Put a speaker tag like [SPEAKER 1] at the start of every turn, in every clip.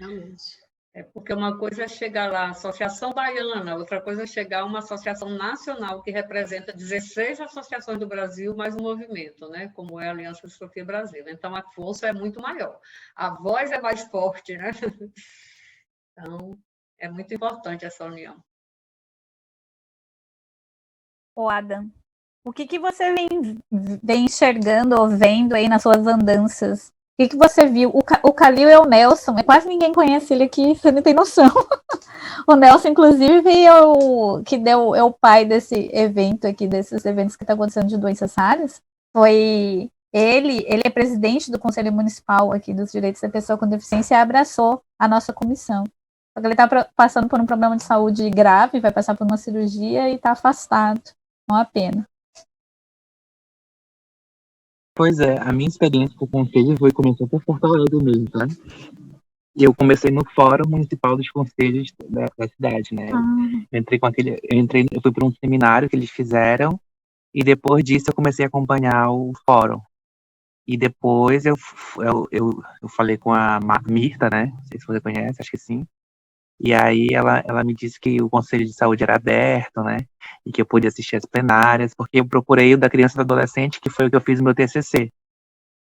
[SPEAKER 1] realmente.
[SPEAKER 2] É porque uma coisa é chegar lá, Associação Baiana, outra coisa é chegar a uma associação nacional que representa 16 associações do Brasil, mais um movimento, né? Como é a Aliança Filosofia Brasil. Então, a força é muito maior. A voz é mais forte, né? Então, é muito importante essa união.
[SPEAKER 3] Ô, Adam, o que você vem enxergando ou vendo aí nas suas andanças? O que você viu? O Calil é o Nelson, quase ninguém conhece ele aqui, você não tem noção. O Nelson, inclusive, é o pai desse evento aqui, desses eventos que estão acontecendo de doenças raras. Foi ele é presidente do Conselho Municipal aqui dos Direitos da Pessoa com Deficiência e abraçou a nossa comissão. Só que ele está passando por um problema de saúde grave, vai passar por uma cirurgia e está afastado. Uma pena.
[SPEAKER 4] Pois é, a minha experiência com o conselho começou por Porto Alegre mesmo, tá? Eu comecei no Fórum Municipal dos Conselhos da cidade, né? Eu fui para um seminário que eles fizeram e depois disso eu comecei a acompanhar o fórum. E depois eu falei com a Mirta, né? Não sei se você conhece, acho que sim. E aí ela me disse que o Conselho de Saúde era aberto, né? E que eu podia assistir as plenárias, porque eu procurei o da criança e do adolescente, que foi o que eu fiz no meu TCC.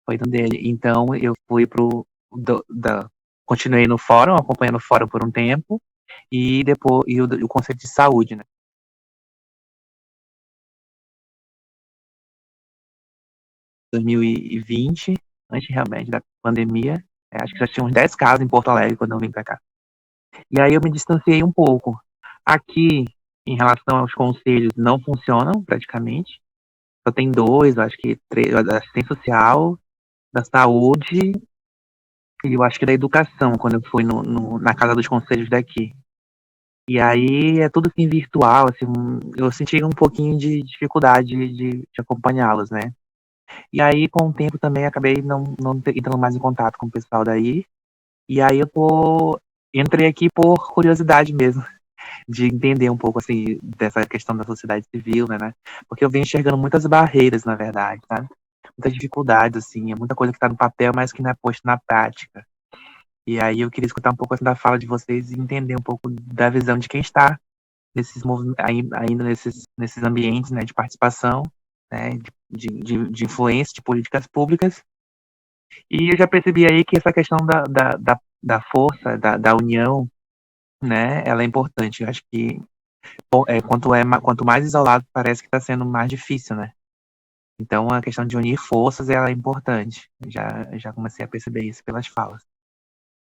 [SPEAKER 4] Foi no dele. Então eu fui continuei no fórum, acompanhando o fórum por um tempo, e depois o Conselho de Saúde, né? Em 2020, antes realmente da pandemia, acho que já tinha uns 10 casos em Porto Alegre quando eu vim para cá. E aí eu me distanciei um pouco. Aqui, em relação aos conselhos, não funcionam praticamente. Só tem 2, acho que 3, da assistência social, da saúde e eu acho que da educação, quando eu fui na casa dos conselhos daqui. E aí é tudo assim virtual, assim, eu senti um pouquinho de dificuldade de acompanhá-los, né? E aí, com o tempo também, acabei não entrando mais em contato com o pessoal daí. E aí entrei aqui por curiosidade mesmo, de entender um pouco, assim, dessa questão da sociedade civil, né? Porque eu venho enxergando muitas barreiras, na verdade, tá? Muitas dificuldades, assim, é muita coisa que tá no papel, mas que não é posta na prática. E aí eu queria escutar um pouco assim, da fala de vocês e entender um pouco da visão de quem está ainda nesses ambientes, né, de participação, né, de influência, de políticas públicas. E eu já percebi aí que essa questão da força, da união, né, ela é importante. Eu acho que quanto mais isolado parece que está sendo mais difícil, né? Então a questão de unir forças ela é importante. Já comecei a perceber isso pelas falas.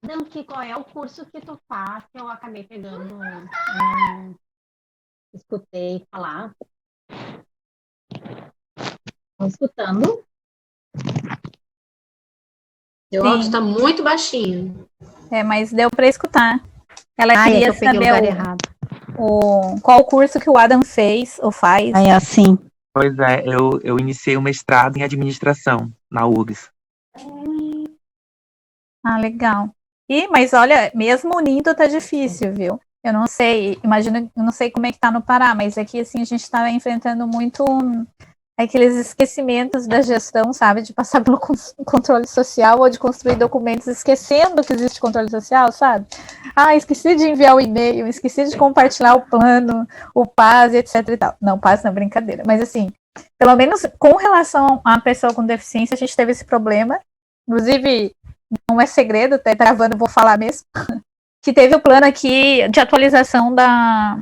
[SPEAKER 1] Não, que qual é o curso que tu faz que eu acabei pegando, escutei falar. Estão escutando? Teu áudio está muito baixinho.
[SPEAKER 3] Mas deu para escutar. Ela queria
[SPEAKER 1] eu peguei o lugar errado.
[SPEAKER 3] Qual o curso que o Adam fez ou faz.
[SPEAKER 5] É assim.
[SPEAKER 4] Pois é, eu iniciei o mestrado em administração na URGS.
[SPEAKER 3] Ah, legal. Mas olha, mesmo unindo tá difícil, viu? Eu não sei, eu não sei como é que tá no Pará, mas aqui assim a gente está enfrentando muito aqueles esquecimentos da gestão, sabe? De passar pelo controle social ou de construir documentos esquecendo que existe controle social, sabe? Esqueci de enviar o e-mail, esqueci de compartilhar o plano, o PAS, etc e tal. Não, PAS não é brincadeira, mas assim, pelo menos com relação à pessoa com deficiência, a gente teve esse problema. Inclusive, não é segredo, tá gravando, vou falar mesmo, que teve o plano aqui de atualização da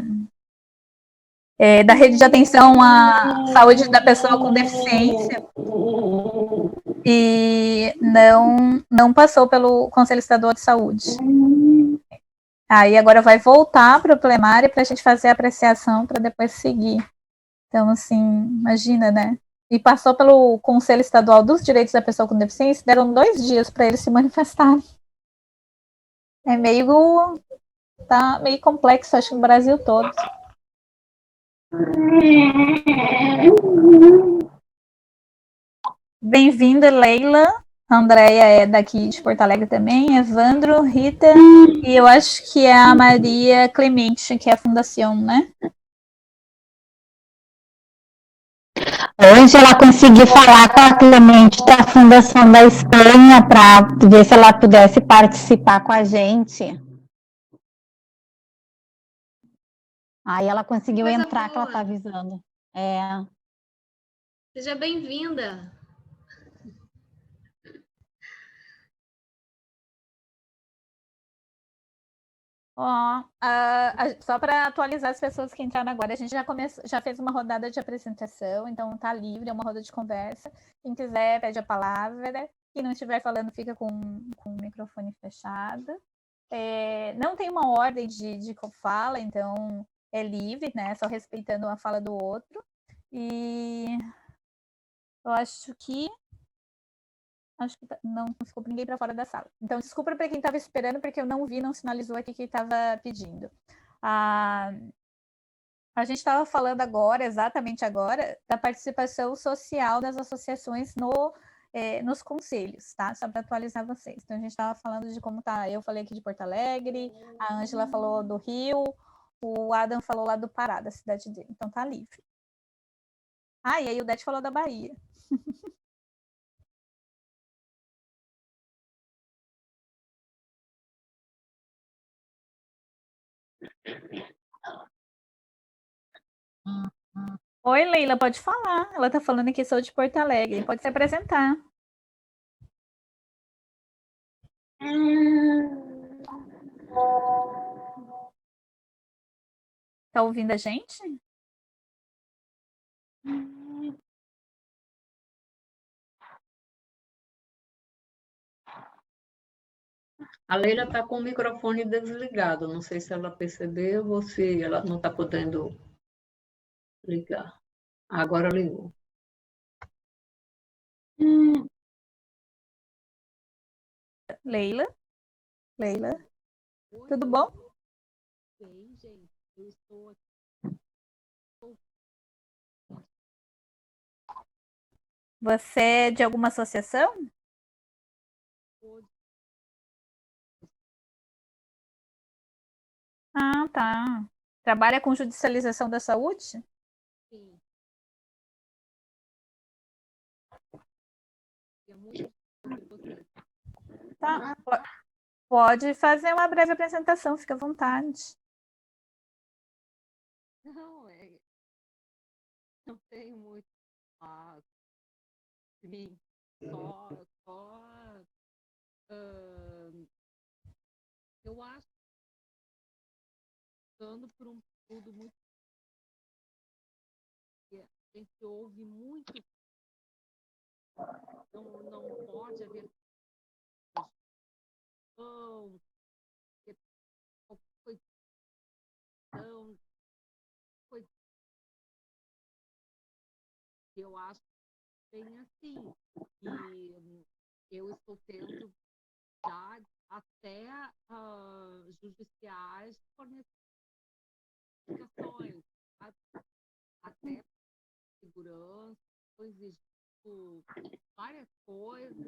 [SPEAKER 3] rede de atenção à saúde da pessoa com deficiência e não passou pelo Conselho Estadual de Saúde. Aí agora vai voltar para o plenário para a gente fazer a apreciação para depois seguir. Então, assim, imagina, né? E passou pelo Conselho Estadual dos Direitos da Pessoa com Deficiência, deram 2 dias para eles se manifestarem. Tá meio complexo, acho que no Brasil todo. Bem-vinda, Leila. A Andréia é daqui de Porto Alegre também, Evandro, Rita, e eu acho que é a Maria Clemente, que é a fundação, né?
[SPEAKER 5] Ângela conseguir falar com a Clemente da Fundação da Espanha para ver se ela pudesse participar com a gente. Aí ela conseguiu
[SPEAKER 6] Coisa
[SPEAKER 5] entrar, que ela
[SPEAKER 6] boa.
[SPEAKER 5] tá avisando. É.
[SPEAKER 6] Seja bem-vinda.
[SPEAKER 3] Ó, só para atualizar as pessoas que entraram agora, a gente já fez uma rodada de apresentação, então tá livre, é uma roda de conversa. Quem quiser, pede a palavra. Quem não estiver falando, fica com o microfone fechado. Não tem uma ordem de fala, então é livre, né? Só respeitando a fala do outro. E eu acho que não ficou ninguém para fora da sala. Então, desculpa para quem estava esperando, porque eu não vi, não sinalizou aqui que estava pedindo. A gente estava falando agora, exatamente agora, da participação social das associações nos conselhos, tá? Só para atualizar vocês. Então, a gente estava falando de como tá. Eu falei aqui de Porto Alegre, a Ângela falou do Rio, o Adam falou lá do Pará, da cidade dele. Então, tá livre. E aí o Det falou da Bahia. Oi, Leila, pode falar. Ela tá falando aqui, sou de Porto Alegre. Pode se apresentar. Tá ouvindo a gente?
[SPEAKER 2] A Leila está com o microfone desligado. Não sei se ela percebeu ou se ela não está podendo ligar. Agora ligou.
[SPEAKER 3] Leila? Tudo bom?
[SPEAKER 1] Bem, gente, eu estou aqui.
[SPEAKER 3] Você é de alguma associação? Tá. Trabalha com judicialização da saúde?
[SPEAKER 1] Sim. É muito você.
[SPEAKER 3] Tá. Pode fazer uma breve apresentação, fica à vontade.
[SPEAKER 1] Não, não tenho muito. Sim, eu acho que passando por um período muito que a gente ouve muito, não pode haver eu acho que tem assim. E eu estou tendo já até judiciais fornecendo explicações, até segurança, exigindo várias coisas.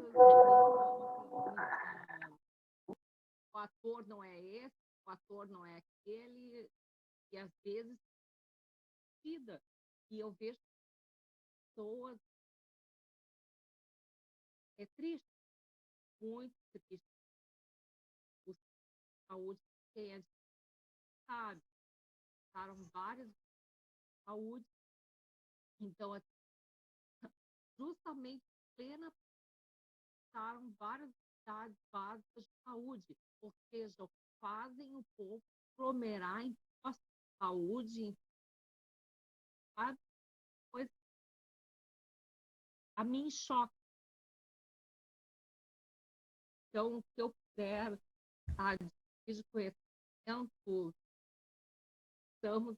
[SPEAKER 1] O ator não é esse, o ator não é aquele, e às vezes vida. E eu vejo pessoas. É triste, muito triste. O saúde tem sabe, passaram várias saúde, então justamente plena passaram várias unidades básicas de saúde, ou seja, fazem o povo aglomerar em saúde, sabe? Pois a mim choca. Então, se eu puder, de conhecimento, estamos.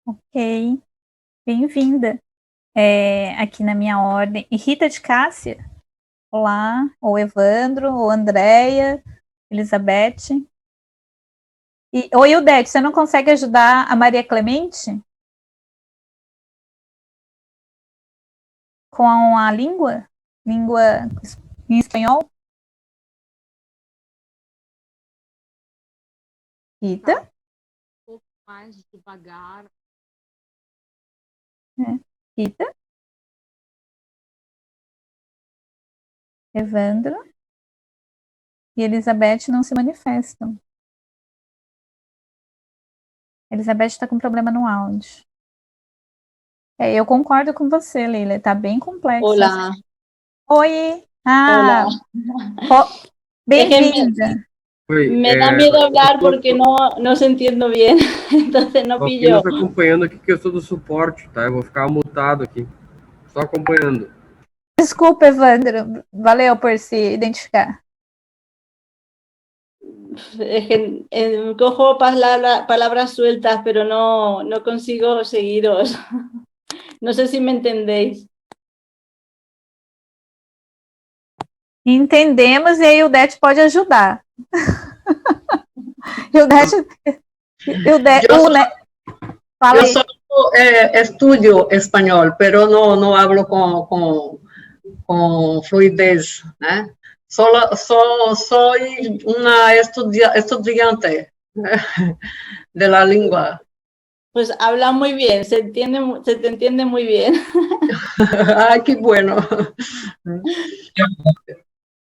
[SPEAKER 3] Ok, bem-vinda. Aqui na minha ordem. E Rita de Cássia? Olá, ou Evandro, ou Andréia, Elizabeth. Oi, Udete, você não consegue ajudar a Maria Clemente? Com a língua? Língua em espanhol? Rita?
[SPEAKER 1] Um pouco mais devagar.
[SPEAKER 3] Rita? Evandro? E Elizabeth não se manifestam. Elizabeth está com problema no áudio. Eu concordo com você, Leila. Está bem complexo.
[SPEAKER 6] Hola.
[SPEAKER 3] Oi!
[SPEAKER 6] Hola.
[SPEAKER 3] Bem-vinda.
[SPEAKER 6] Me da miedo hablar porque no se entiendo bien, entonces no pillo.
[SPEAKER 7] Estou acompanhando aqui que eu sou do suporte, tá? Eu vou ficar mutado aqui. Só acompanhando.
[SPEAKER 3] Desculpa, Evandro. Valeu por se identificar.
[SPEAKER 6] Es que cojo palabras sueltas, pero no consigo seguiros. No sé si me entendéis.
[SPEAKER 3] Entendemos, e aí o Det pode ajudar.
[SPEAKER 2] Fala aí. Eu só estudo espanhol, pero não hablo com fluidez, né? Sou uma estudiante de la lengua.
[SPEAKER 6] Pues habla muy bien, se te entiende muy bien.
[SPEAKER 2] Ai, que bueno.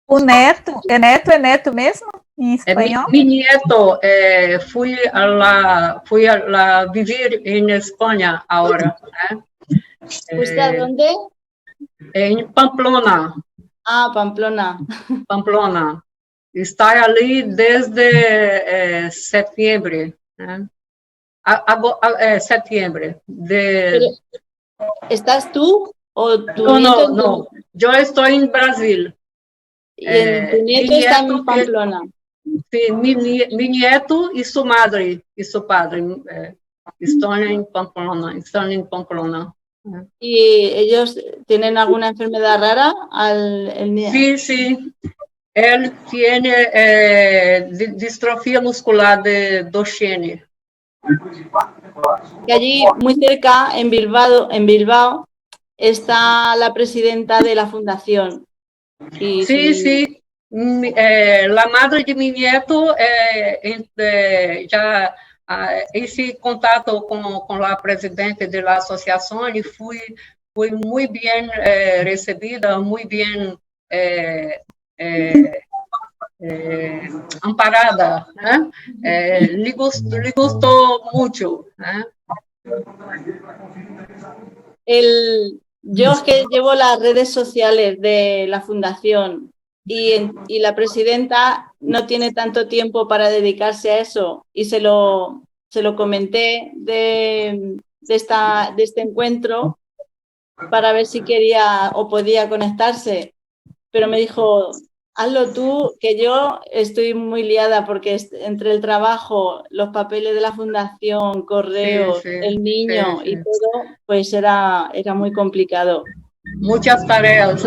[SPEAKER 3] O neto, é neto mesmo? Em espanhol?
[SPEAKER 2] Mi nieto, fui a vivir em Espanha agora. Né?
[SPEAKER 6] ¿Fuiste a dónde?
[SPEAKER 2] Em Pamplona.
[SPEAKER 6] Ah, Pamplona.
[SPEAKER 2] Pamplona. Está ali desde setembro. Né? Setembro.
[SPEAKER 6] ¿Estás tú o tu
[SPEAKER 2] nieto? No. Yo estoy en Brasil.
[SPEAKER 6] ¿Y tu nieto está en Pamplona?
[SPEAKER 2] Sí, mi nieto y su madre y su padre están en Pamplona.
[SPEAKER 6] ¿Y ellos tienen alguna enfermedad rara?
[SPEAKER 2] Sí. Él tiene distrofia muscular de Duchenne.
[SPEAKER 6] Y allí, muy cerca, en Bilbao, está la presidenta de la fundación.
[SPEAKER 2] Sí. La madre de mi nieto ya hice contacto con la presidenta de la asociación y fui muy bien recibida, muy bien amparada. Le gustó mucho.
[SPEAKER 6] Yo es que llevo las redes sociales de la fundación y la presidenta no tiene tanto tiempo para dedicarse a eso y se lo comenté de este encuentro para ver si quería o podía conectarse, pero me dijo, hazlo tú, que yo estoy muy liada porque entre el trabajo, los papeles de la fundación, correos, el niño y todo, pues era muy complicado.
[SPEAKER 2] Muchas tareas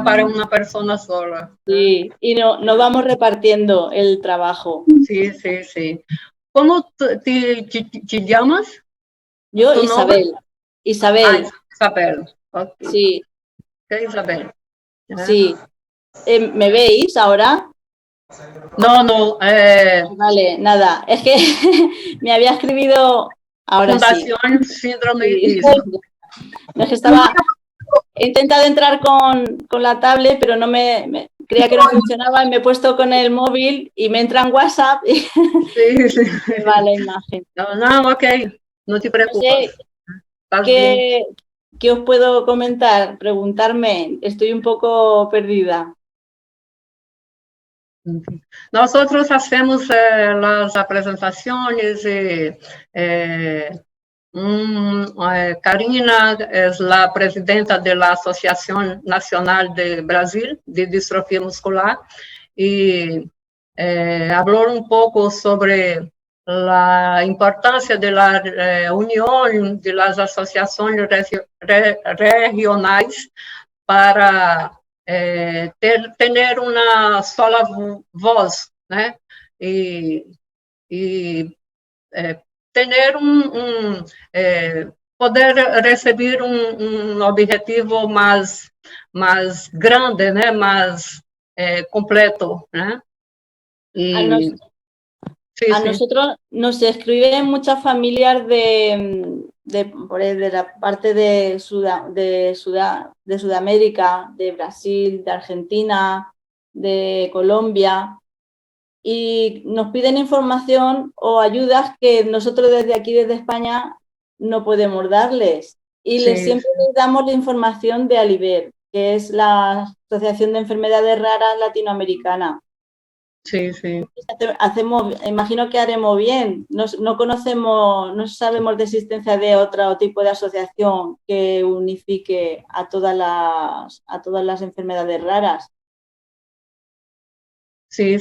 [SPEAKER 2] para una persona sola.
[SPEAKER 6] Sí, y no vamos repartiendo el trabajo.
[SPEAKER 2] Sí. ¿Cómo te llamas?
[SPEAKER 6] Yo, Isabel. Isabel.
[SPEAKER 2] Isabel. Okay.
[SPEAKER 6] Sí.
[SPEAKER 2] ¿Qué Isabel?
[SPEAKER 6] Sí. ¿Me veis ahora?
[SPEAKER 2] No.
[SPEAKER 6] Vale, nada. Es que me había escribido ahora
[SPEAKER 2] Fundación
[SPEAKER 6] sí.
[SPEAKER 2] Síndrome
[SPEAKER 6] sí. Es que he intentado entrar con la tablet, pero no creía que no funcionaba y me he puesto con el móvil y me entra en WhatsApp y
[SPEAKER 2] sí.
[SPEAKER 6] me va la imagen.
[SPEAKER 2] No, ok. No te preocupes.
[SPEAKER 6] No sé, ¿qué os puedo comentar? Preguntarme. Estoy un poco perdida.
[SPEAKER 2] Nosotros hacemos las presentaciones. Karina es la presidenta de la Asociación Nacional de Brasil de Distrofia Muscular y habló un poco sobre la importancia de la unión de las asociaciones regionales para tener una sola voz, ¿no? Y tener poder recibir un objetivo más grande, ¿no? Más completo, ¿no?
[SPEAKER 6] A nosotros nos escriben muchas familias de de la parte de Sudamérica, de Brasil, de Argentina, de Colombia, y nos piden información o ayudas que nosotros desde aquí, desde España, no podemos darles. Y siempre les damos la información de Aliber, que es la Asociación de Enfermedades Raras Latinoamericana.
[SPEAKER 2] Sí.
[SPEAKER 6] Imagino que haremos bien. No conocemos, no sabemos de existencia de otro tipo de asociación que unifique a todas las enfermedades raras.
[SPEAKER 2] Sim.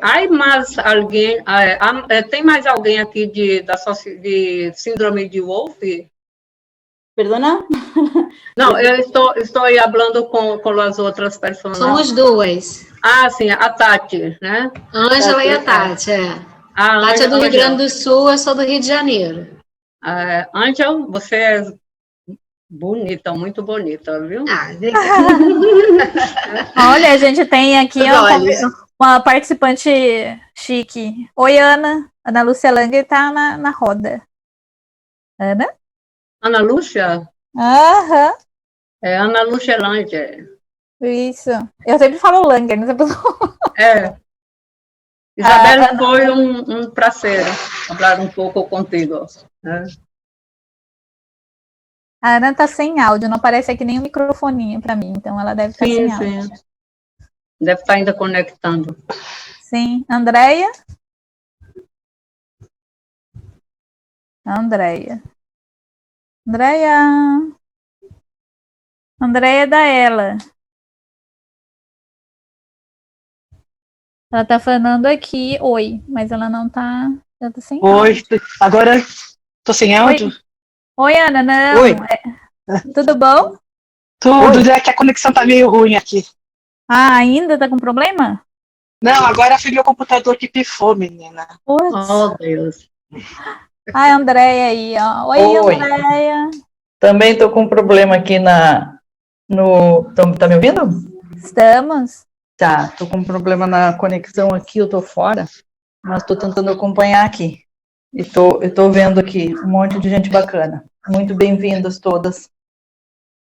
[SPEAKER 2] Há mais alguém? Tem mais alguém aqui de síndrome de Wolff?
[SPEAKER 6] Perdona?
[SPEAKER 2] Não, eu estou falando com as outras pessoas.
[SPEAKER 8] Somos duas.
[SPEAKER 2] Ah, sim, a Tati, né?
[SPEAKER 8] Ângela e a Tati, A Tati é do Rio Grande do Sul, eu sou do Rio de Janeiro.
[SPEAKER 2] Ângela, você é bonita, muito bonita, viu?
[SPEAKER 3] Olha, a gente tem aqui uma participante chique. Oi, Ana. Ana Lúcia Langer está na roda. Ana?
[SPEAKER 2] Ana Lúcia?
[SPEAKER 3] Aham.
[SPEAKER 2] É Ana Lúcia Langer.
[SPEAKER 3] Isso. Eu sempre falo Langer, não sei por
[SPEAKER 2] Isabela, foi um prazer falar um pouco contigo.
[SPEAKER 3] A Ana está sem áudio, não aparece aqui nem um microfoninho para mim, então ela deve estar sem áudio.
[SPEAKER 2] Sim. Deve estar ainda conectando.
[SPEAKER 3] Sim. Andréia? Andréia é da ela. Ela tá falando aqui, oi, mas ela não tá, ela tá sem áudio.
[SPEAKER 9] Oi, agora tô sem áudio?
[SPEAKER 3] Oi, Ana, não.
[SPEAKER 9] Oi.
[SPEAKER 3] Tudo bom?
[SPEAKER 9] Tudo, é que a conexão tá meio ruim aqui.
[SPEAKER 3] Ah, ainda tá com problema?
[SPEAKER 9] Não, agora foi meu computador que pifou, menina.
[SPEAKER 3] Putz.
[SPEAKER 2] Oh, Deus.
[SPEAKER 3] Ai, Andréia aí, ó. Oi. Andréia.
[SPEAKER 10] Também tô com um problema aqui tá me ouvindo?
[SPEAKER 3] Estamos.
[SPEAKER 10] Tá, tô com um problema na conexão aqui, eu tô fora, mas tô tentando acompanhar aqui. E tô vendo aqui um monte de gente bacana. Muito bem-vindas todas.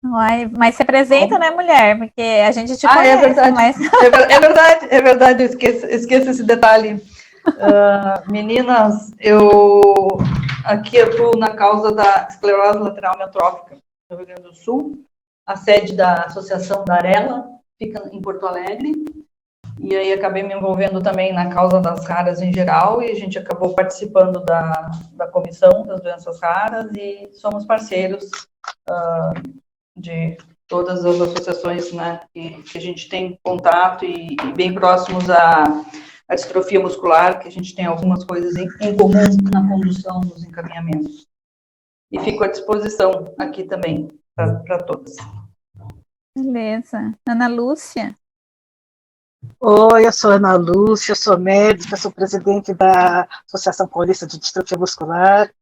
[SPEAKER 3] Uai, mas se apresenta, né, mulher? Porque a gente te conhece.
[SPEAKER 10] É verdade.
[SPEAKER 3] Mas...
[SPEAKER 10] É verdade, eu esqueço esse detalhe. Meninas, eu aqui atuo na causa da esclerose lateral amiotrófica no Rio Grande do Sul. A sede da Associação da Arela fica em Porto Alegre. E aí acabei me envolvendo também na causa das raras em geral, e a gente acabou participando da comissão das doenças raras, e somos parceiros de todas as associações, né, que a gente tem contato e bem próximos à distrofia muscular, que a gente tem algumas coisas em comum na condução dos encaminhamentos. E fico à disposição aqui também para todos.
[SPEAKER 3] Beleza. Ana Lúcia?
[SPEAKER 9] Oi, eu sou Ana Lúcia, sou médica, sou presidente da Associação Paulista de Distrofia Muscular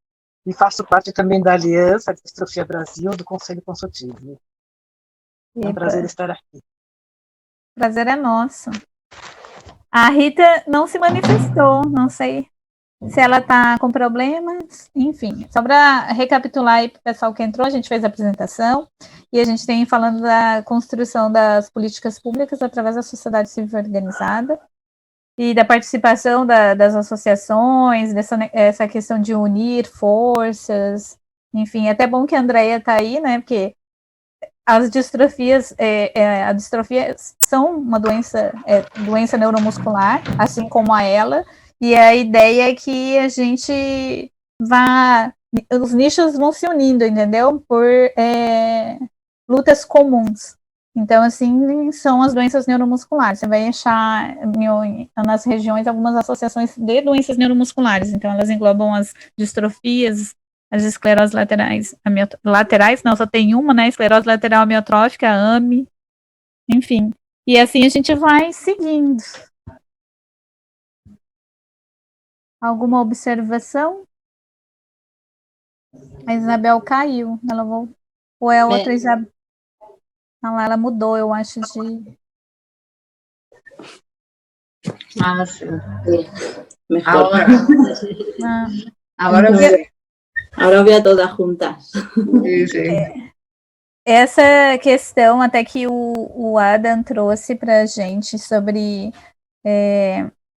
[SPEAKER 9] e faço parte também da Aliança de Distrofia Brasil, do Conselho Consultivo. É um prazer estar aqui.
[SPEAKER 3] Prazer é nosso. A Rita não se manifestou, não sei se ela está com problemas, enfim. Só para recapitular aí para o pessoal que entrou, a gente fez a apresentação e a gente tem falando da construção das políticas públicas através da sociedade civil organizada e da participação das associações, essa questão de unir forças, enfim. É até bom que a Andréia está aí, né, porque as distrofias, a distrofia são uma doença neuromuscular, assim como a ela, e a ideia é que a gente os nichos vão se unindo, entendeu? Por lutas comuns. Então, assim, são as doenças neuromusculares. Você vai achar nas regiões algumas associações de doenças neuromusculares. Então, elas englobam as distrofias, as escleroses laterais, não, só tem uma, né? Esclerose lateral amiotrófica, a AMI, enfim. E assim a gente vai seguindo. Alguma observação? A Isabel caiu. Ela voltou. Ou é outra Isabel? Não, ela mudou, eu acho, de...
[SPEAKER 6] Sim. Melhor.
[SPEAKER 2] Agora
[SPEAKER 6] Ahora voy a todas juntas.
[SPEAKER 3] Essa questão até que o Adam trouxe para a gente sobre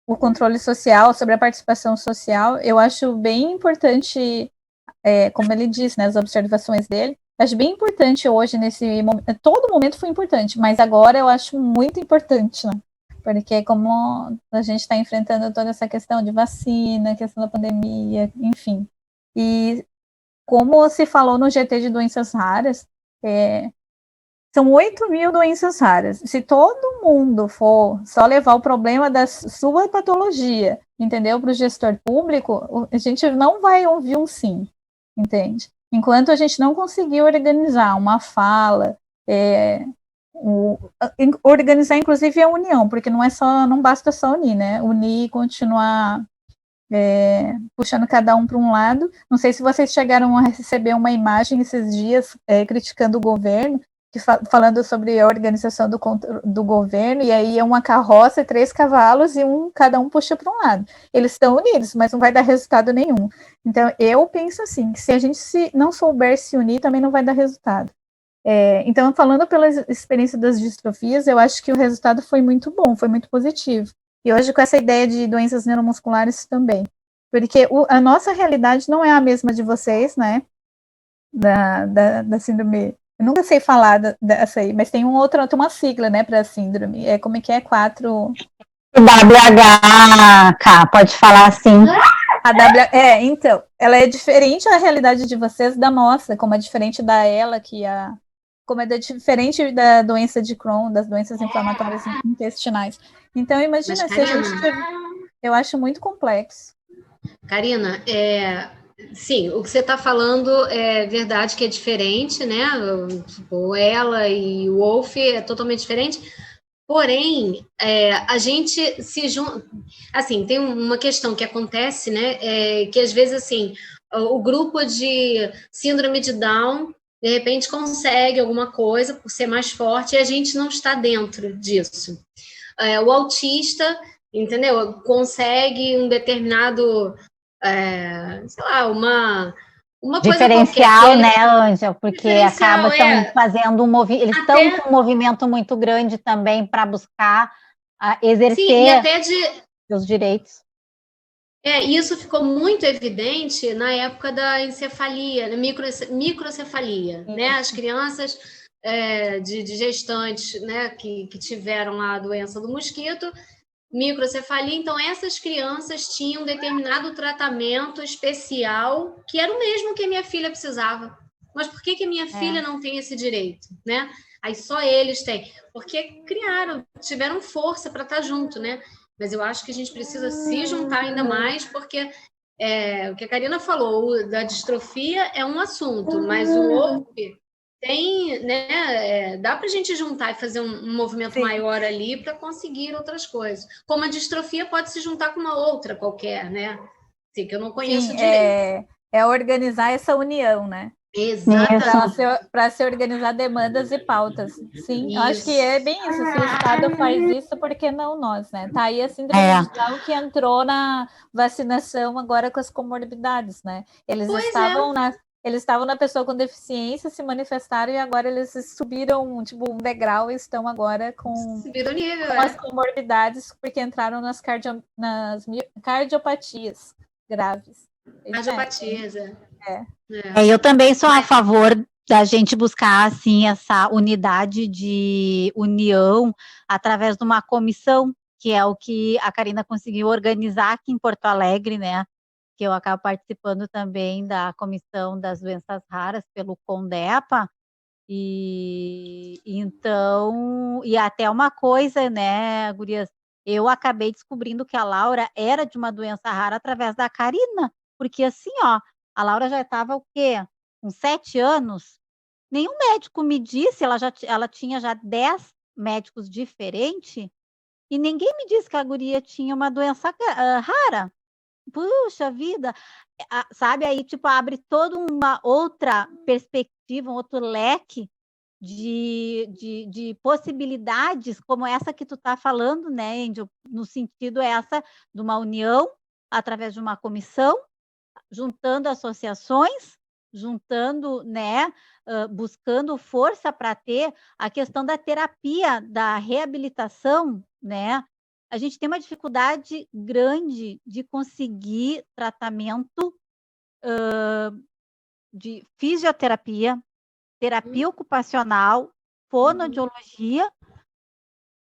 [SPEAKER 3] o controle social, sobre a participação social, eu acho bem importante, como ele disse, né, as observações dele, acho bem importante hoje, nesse momento, todo momento foi importante, mas agora eu acho muito importante, né? Porque como a gente está enfrentando toda essa questão de vacina, questão da pandemia, enfim. E como se falou no GT de doenças raras, são 8 mil doenças raras. Se todo mundo for só levar o problema da sua patologia, entendeu, para o gestor público, a gente não vai ouvir um sim, entende? Enquanto a gente não conseguir organizar uma fala, organizar inclusive a união, porque não basta só unir, né? Unir e continuar puxando cada um para um lado. Não sei se vocês chegaram a receber uma imagem esses dias criticando o governo, falando sobre a organização do governo, e aí é uma carroça, 3 cavalos, e cada um puxa para um lado. Eles estão unidos, mas não vai dar resultado nenhum. Então, eu penso assim, que se a gente não souber se unir, também não vai dar resultado. Então, falando pela experiência das distrofias, eu acho que o resultado foi muito bom, foi muito positivo. E hoje com essa ideia de doenças neuromusculares também. Porque a nossa realidade não é a mesma de vocês, né? Da síndrome. Eu nunca sei falar dessa aí, mas tem tem uma sigla, né, para síndrome. Como é que é? 4...
[SPEAKER 5] WHK, pode falar assim.
[SPEAKER 3] Então, ela é diferente a realidade de vocês da nossa, como é diferente da ela, como é diferente da doença de Crohn, das doenças inflamatórias intestinais. Então, imagina, se a gente... Eu acho muito complexo.
[SPEAKER 8] Karina, sim, o que você está falando é verdade que é diferente, né? Tipo, ela e o Wolf é totalmente diferente. Porém, a gente se junta... Assim, tem uma questão que acontece, né? Que às vezes, assim, o grupo de síndrome de Down, de repente, consegue alguma coisa por ser mais forte e a gente não está dentro disso. O autista, entendeu? Consegue um determinado, sei lá, uma
[SPEAKER 5] diferencial,
[SPEAKER 8] coisa qualquer,
[SPEAKER 5] né, Ângela? Porque acaba fazendo eles estão com um movimento muito grande também para buscar exercer seus direitos.
[SPEAKER 8] Isso ficou muito evidente na época da encefalia, microcefalia, né? As crianças de gestantes, né, que tiveram a doença do mosquito, microcefalia, então essas crianças tinham um determinado tratamento especial que era o mesmo que a minha filha precisava. Mas por que a minha filha não tem esse direito, né? Aí só eles têm, porque tiveram força para estar junto, né? Mas eu acho que a gente precisa se juntar ainda mais, porque o que a Karina falou, da distrofia é um assunto, mas o outro tem, né? Dá para a gente juntar e fazer um movimento maior ali para conseguir outras coisas. Como a distrofia pode se juntar com uma outra qualquer, né? Assim, que eu não conheço direito.
[SPEAKER 3] Organizar essa união, né?
[SPEAKER 8] Exatamente.
[SPEAKER 3] Para se organizar demandas e pautas. Sim, eu acho que é bem isso. Se o Estado faz isso, por que não nós, né? Tá aí a síndrome de Down que entrou na vacinação agora com as comorbidades, né? Eles estavam na pessoa com deficiência, se manifestaram e agora eles subiram tipo um degrau e estão agora com as comorbidades porque entraram nas cardiopatias graves.
[SPEAKER 8] Cardiopatias,
[SPEAKER 5] eu também sou a favor da gente buscar assim essa unidade de união através de uma comissão, que é o que a Karina conseguiu organizar aqui em Porto Alegre, né? Que eu acabo participando também da Comissão das Doenças Raras pelo CONDEPA, e então, e até uma coisa, né, gurias, eu acabei descobrindo que a Laura era de uma doença rara através da Karina, porque assim, ó, a Laura já estava o quê? Com 7 anos, nenhum médico me disse, ela tinha já 10 médicos diferentes, e ninguém me disse que a guria tinha uma doença rara. Puxa vida, sabe, aí tipo abre toda uma outra perspectiva, um outro leque de possibilidades, como essa que tu tá falando, né, Angel, no sentido essa de uma união através de uma comissão juntando associações, juntando, né, buscando força para ter a questão da terapia, da reabilitação, né? A gente tem uma dificuldade grande de conseguir tratamento de fisioterapia, terapia ocupacional, fonoaudiologia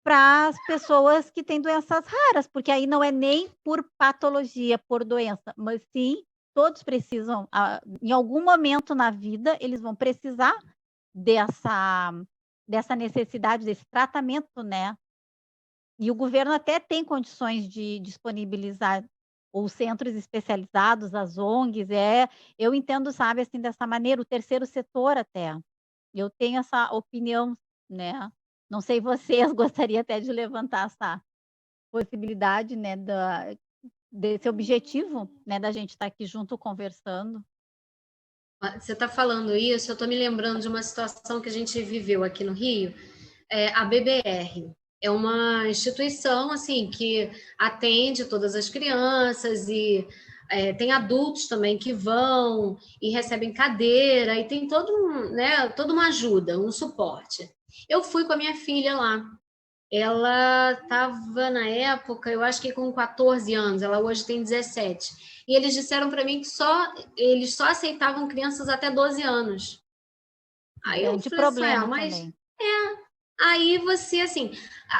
[SPEAKER 5] para as pessoas que têm doenças raras, porque aí não é nem por patologia, por doença, mas sim todos precisam, em algum momento na vida, eles vão precisar dessa necessidade, desse tratamento, né? E o governo até tem condições de disponibilizar os centros especializados, as ONGs, eu entendo, sabe, assim, dessa maneira, o terceiro setor até. Eu tenho essa opinião, né? Não sei vocês, gostaria até de levantar essa possibilidade, né, desse objetivo, né, da gente estar aqui junto conversando.
[SPEAKER 8] Você está falando isso, eu estou me lembrando de uma situação que a gente viveu aqui no Rio, a BBR. É uma instituição assim que atende todas as crianças e tem adultos também que vão e recebem cadeira e tem toda uma ajuda, um suporte. Eu fui com a minha filha lá. Ela estava na época, eu acho que com 14 anos, ela hoje tem 17. E eles disseram para mim que eles só aceitavam crianças até 12 anos. Aí eu
[SPEAKER 5] Grande
[SPEAKER 8] falei assim,
[SPEAKER 5] problema
[SPEAKER 8] mas
[SPEAKER 5] também.
[SPEAKER 8] aí você, assim,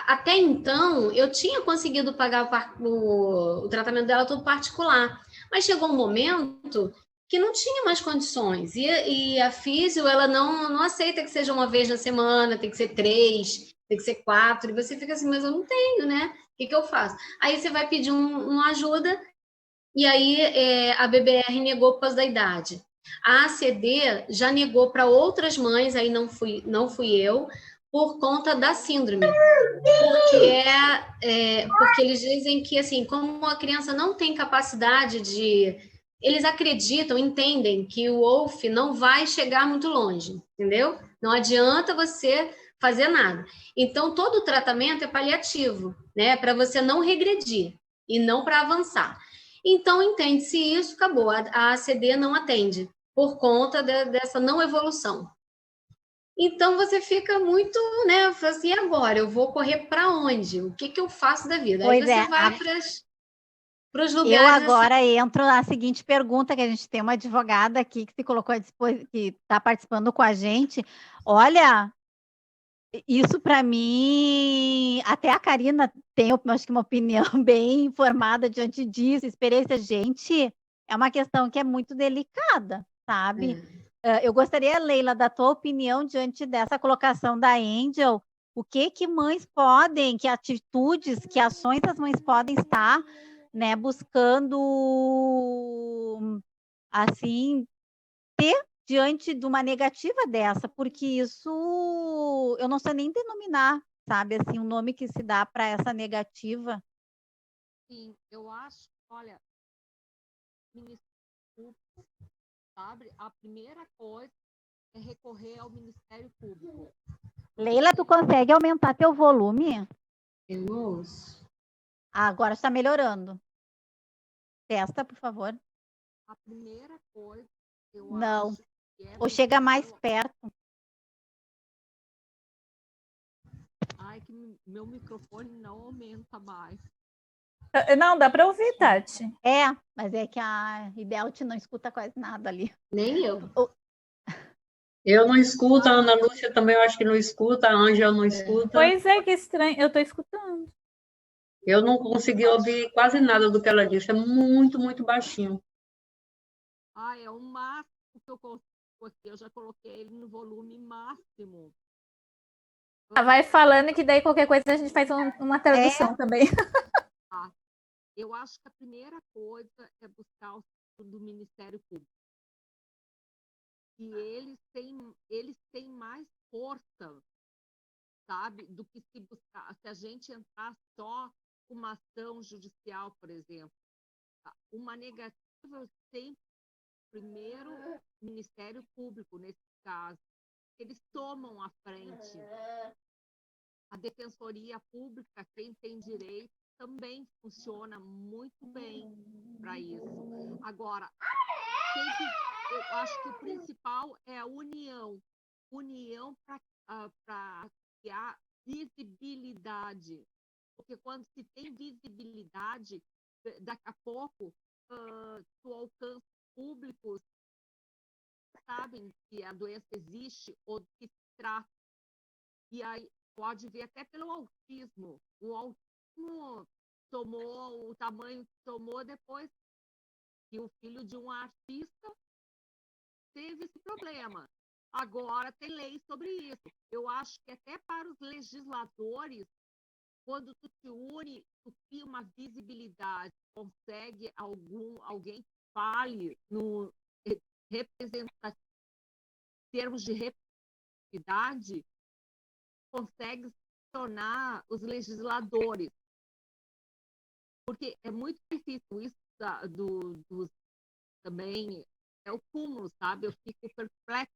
[SPEAKER 8] até então eu tinha conseguido pagar o tratamento dela todo particular, mas chegou um momento que não tinha mais condições. E a físio, ela não aceita que seja uma vez na semana, tem que ser 3, tem que ser 4, e você fica assim, mas eu não tenho, né? O que eu faço? Aí você vai pedir uma ajuda, e aí a BBR negou por causa da idade. A ACD já negou para outras mães, aí não fui eu, por conta da síndrome. Porque eles dizem que, assim, como a criança não tem capacidade de... Eles acreditam, entendem que o Wolf não vai chegar muito longe, entendeu? Não adianta você fazer nada. Então, todo o tratamento é paliativo, né? Para você não regredir e não para avançar. Então, entende-se isso, acabou. A ACD não atende por conta dessa não evolução. Então você fica muito, né? Assim, agora eu vou correr para onde? O que eu faço da vida? Aí
[SPEAKER 5] Pois
[SPEAKER 8] você
[SPEAKER 5] é,
[SPEAKER 8] vai para os lugares.
[SPEAKER 5] eu agora entro na seguinte pergunta, que a gente tem uma advogada aqui que se colocou à disposição, que está participando com a gente. Olha, isso para mim, até a Karina tem, acho que uma opinião bem informada diante disso, experiência, gente, é uma questão que é muito delicada, sabe? Eu gostaria, Leila, da tua opinião diante dessa colocação da Angel, o que mães podem, que atitudes, que ações as mães podem estar, né, buscando, assim, ter diante de uma negativa dessa, porque isso eu não sei nem denominar, sabe, assim, o nome que se dá para essa negativa.
[SPEAKER 1] Sim, eu acho, olha, Ministério Público, sabe, a primeira coisa é recorrer ao Ministério Público.
[SPEAKER 5] Leila, tu consegue aumentar teu volume?
[SPEAKER 8] Eu não ouço.
[SPEAKER 5] Agora está melhorando. Testa, por favor.
[SPEAKER 1] A primeira coisa, eu
[SPEAKER 5] Não.
[SPEAKER 1] acho que é...
[SPEAKER 5] Ou chega mais perto.
[SPEAKER 1] Ai, que meu microfone não aumenta mais.
[SPEAKER 3] Não, dá para ouvir, Tati.
[SPEAKER 5] Mas é que a Idelt não escuta quase nada ali.
[SPEAKER 8] Nem eu.
[SPEAKER 2] Eu não escuto, a Ana Lúcia também eu acho que não escuta, a Ângela não escuta.
[SPEAKER 3] Pois é, que estranho, eu estou escutando.
[SPEAKER 2] Eu não consegui ouvir quase nada do que ela disse, é muito, muito baixinho.
[SPEAKER 1] É o máximo que eu consigo aqui, eu já coloquei ele no volume máximo.
[SPEAKER 3] Vai falando que daí qualquer coisa a gente faz uma tradução também.
[SPEAKER 1] Eu acho que a primeira coisa é buscar o do Ministério Público. E eles têm mais força, sabe, do que se buscar. Se a gente entrar só com uma ação judicial, por exemplo, uma negativa sempre primeiro Ministério Público, nesse caso. Eles tomam a frente. A Defensoria Pública, quem tem direito, também funciona muito bem para isso. Agora, eu acho que o principal é a união para criar visibilidade, porque quando se tem visibilidade, daqui a pouco tu alcança públicos que sabem que a doença existe ou que se trata. E aí pode ver até pelo autismo. O autismo tomou o tamanho que tomou depois que o filho de um artista teve esse problema. Agora tem lei sobre isso. Eu acho que até para os legisladores, quando tu te une, tu cria uma visibilidade, consegue alguém que fale no termos de representatividade, consegue se tornar os legisladores. Porque é muito difícil isso também, é o cúmulo, sabe? Eu fico perplexa,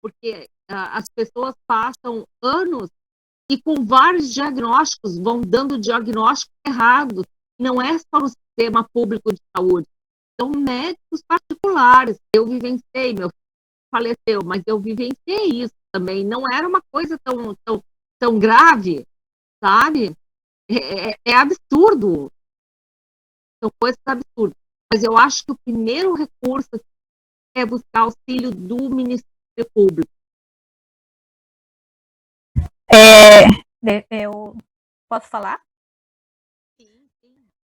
[SPEAKER 1] porque as pessoas passam anos e com vários diagnósticos, vão dando diagnósticos errados. Não é só no sistema público de saúde, são médicos particulares. Eu vivenciei, meu filho faleceu, mas eu vivenciei isso também. Não era uma coisa tão grave, sabe? É absurdo. São coisas absurdas. Mas eu acho que o primeiro recurso é buscar auxílio do Ministério Público.
[SPEAKER 3] Eu posso falar? Sim.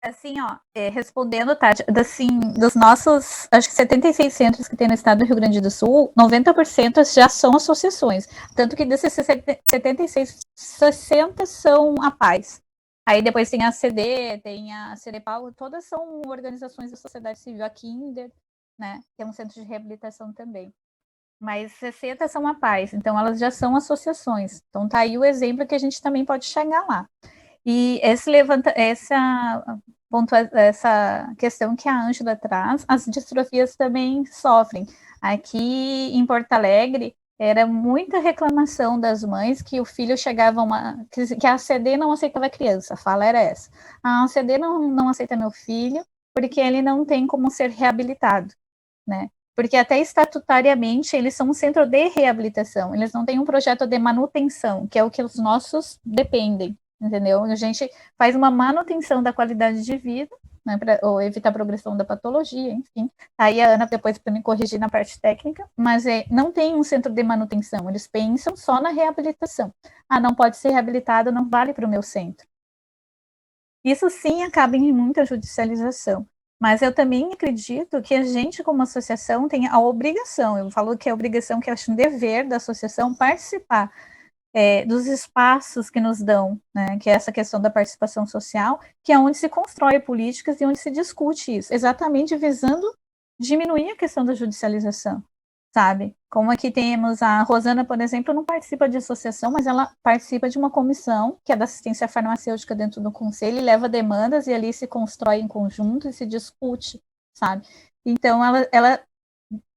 [SPEAKER 3] Assim, ó, respondendo, Tati, assim, dos nossos, acho que 76 centros que tem no estado do Rio Grande do Sul, 90% já são associações. Tanto que desses 76, 60 são APAES. Aí depois tem a CD, tem a CDPAU, todas são organizações da sociedade civil, a Kinder, né, que é um centro de reabilitação também. Mas 60 são APAES, então elas já são associações. Então tá aí o exemplo que a gente também pode chegar lá. E essa questão que a Ângela traz, as distrofias também sofrem. Aqui em Porto Alegre, era muita reclamação das mães que o filho chegava que a CD não aceitava a criança, a fala era essa. A CD não aceita meu filho porque ele não tem como ser reabilitado, né? Porque até estatutariamente eles são um centro de reabilitação, eles não têm um projeto de manutenção, que é o que os nossos dependem, entendeu? A gente faz uma manutenção da qualidade de vida, né, para evitar a progressão da patologia, enfim. Aí a Ana depois para me corrigir na parte técnica, mas não tem um centro de manutenção, eles pensam só na reabilitação. Ah, não pode ser reabilitado, não vale para o meu centro. Isso sim acaba em muita judicialização. Mas eu também acredito que a gente, como associação, tem a obrigação, eu falo que é a obrigação, que eu acho um dever da associação, participar dos espaços que nos dão, né, que é essa questão da participação social, que é onde se constrói políticas e onde se discute isso, exatamente visando diminuir a questão da judicialização, sabe? Como aqui temos a Rosana, por exemplo, não participa de associação, mas ela participa de uma comissão, que é da assistência farmacêutica dentro do conselho, e leva demandas e ali se constrói em conjunto e se discute, sabe? Então,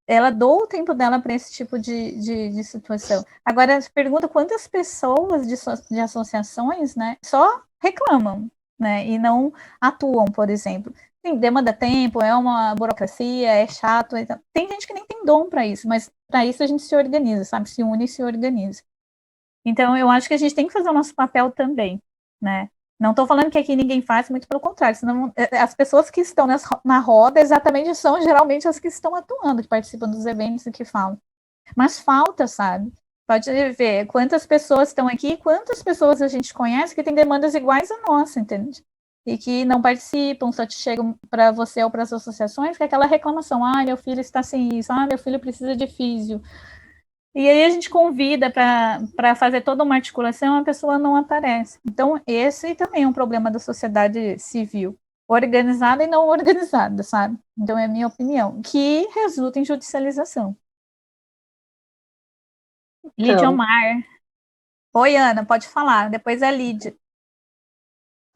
[SPEAKER 3] ela doa o tempo dela para esse tipo de situação. Agora, pergunta quantas pessoas de associações, né, só reclamam, né, e não atuam, por exemplo. Sim, demanda tempo, é uma burocracia, é chato. Então, tem gente que nem tem dom para isso, mas para isso a gente se organiza, sabe? Se une e se organiza. Então, eu acho que a gente tem que fazer o nosso papel também, né? Não estou falando que aqui ninguém faz, muito pelo contrário, senão as pessoas que estão na roda exatamente são geralmente as que estão atuando, que participam dos eventos e que falam. Mas falta, sabe? Pode ver quantas pessoas estão aqui, quantas pessoas a gente conhece que têm demandas iguais a nossa, entende? E que não participam, só te chegam para você ou para as associações, que é aquela reclamação, meu filho está sem isso, meu filho precisa de físio. E aí a gente convida para fazer toda uma articulação, a pessoa não aparece. Então, esse também é um problema da sociedade civil, organizada e não organizada, sabe? Então, é a minha opinião, que resulta em judicialização. Lídia Omar. Oi, Ana, pode falar, depois é a Lídia.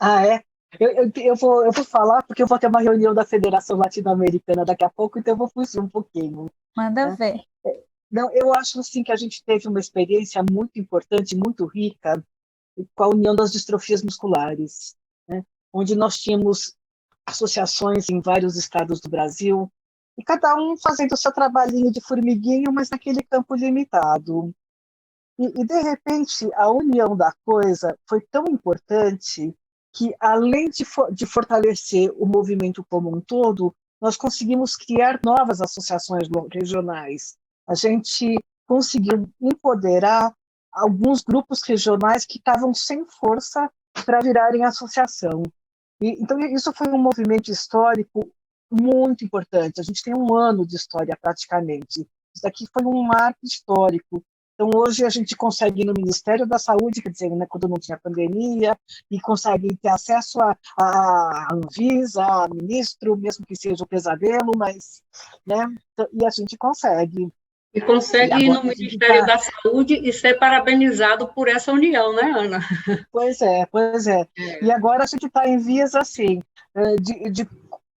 [SPEAKER 9] É? Eu vou falar porque eu vou ter uma reunião da Federação Latino-Americana daqui a pouco, então eu vou fugir um pouquinho.
[SPEAKER 3] Manda ver.
[SPEAKER 9] Não, eu acho assim, que a gente teve uma experiência muito importante, muito rica, com a União das Distrofias Musculares, né? Onde nós tínhamos associações em vários estados do Brasil, e cada um fazendo o seu trabalhinho de formiguinho, mas naquele campo limitado. E de repente, a união da coisa foi tão importante que, além de fortalecer o movimento como um todo, nós conseguimos criar novas associações regionais. A gente conseguiu empoderar alguns grupos regionais que estavam sem força para virarem associação. Então, isso foi um movimento histórico muito importante. A gente tem 1 ano de história, praticamente. Isso daqui foi um marco histórico. Então, hoje a gente consegue ir no Ministério da Saúde, quer dizer, né, quando não tinha pandemia, e consegue ter acesso à Anvisa, a ministro, mesmo que seja um pesadelo, mas, né, e a gente consegue.
[SPEAKER 2] E consegue ir no Ministério da Saúde e ser parabenizado por essa união, né, Ana?
[SPEAKER 9] Pois é. E agora a gente está em vias, assim, de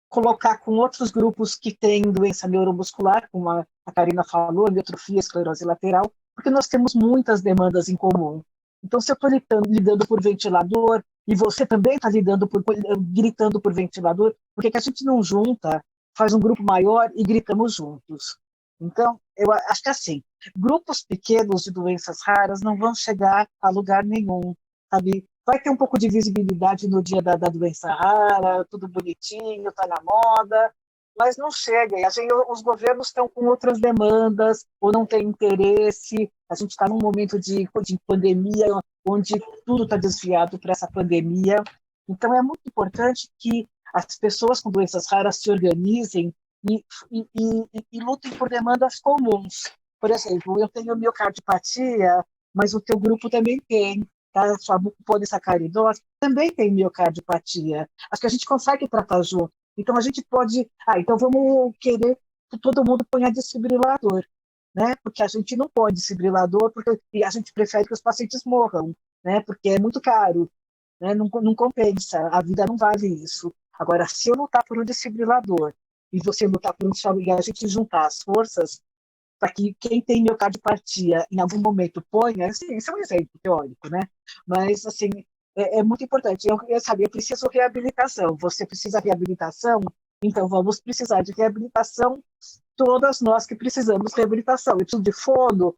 [SPEAKER 9] colocar com outros grupos que têm doença neuromuscular, como a Karina falou, amitrofia, esclerose lateral, porque nós temos muitas demandas em comum. Então, se eu estou lidando por ventilador, e você também está gritando por ventilador, por que a gente não junta, faz um grupo maior e gritamos juntos? Então, eu acho que assim, grupos pequenos de doenças raras não vão chegar a lugar nenhum, sabe? Vai ter um pouco de visibilidade no dia da doença rara, tudo bonitinho, está na moda, mas não chega. E os governos estão com outras demandas, ou não têm interesse. A gente está num momento de pandemia, onde tudo está desviado para essa pandemia. Então, é muito importante que as pessoas com doenças raras se organizem e lutem por demandas comuns. Por exemplo, eu tenho miocardiopatia, mas o teu grupo também tem. Tá? Sua polissacaridose também tem miocardiopatia. Acho que a gente consegue tratar junto. Então, a gente pode... então vamos querer que todo mundo ponha desfibrilador, né? Porque a gente não pode desfibrilador, e a gente prefere que os pacientes morram, né? Porque é muito caro, né? Não compensa, a vida não vale isso. Agora, se eu lutar por um desfibrilador e você lutar por um e a gente juntar as forças para que quem tem miocardiopatia em algum momento ponha, assim, isso é um exemplo teórico, né? Mas, assim, é muito importante. Eu preciso de reabilitação. Você precisa de reabilitação? Então, vamos precisar de reabilitação, todas nós que precisamos de reabilitação. Eu preciso de fono,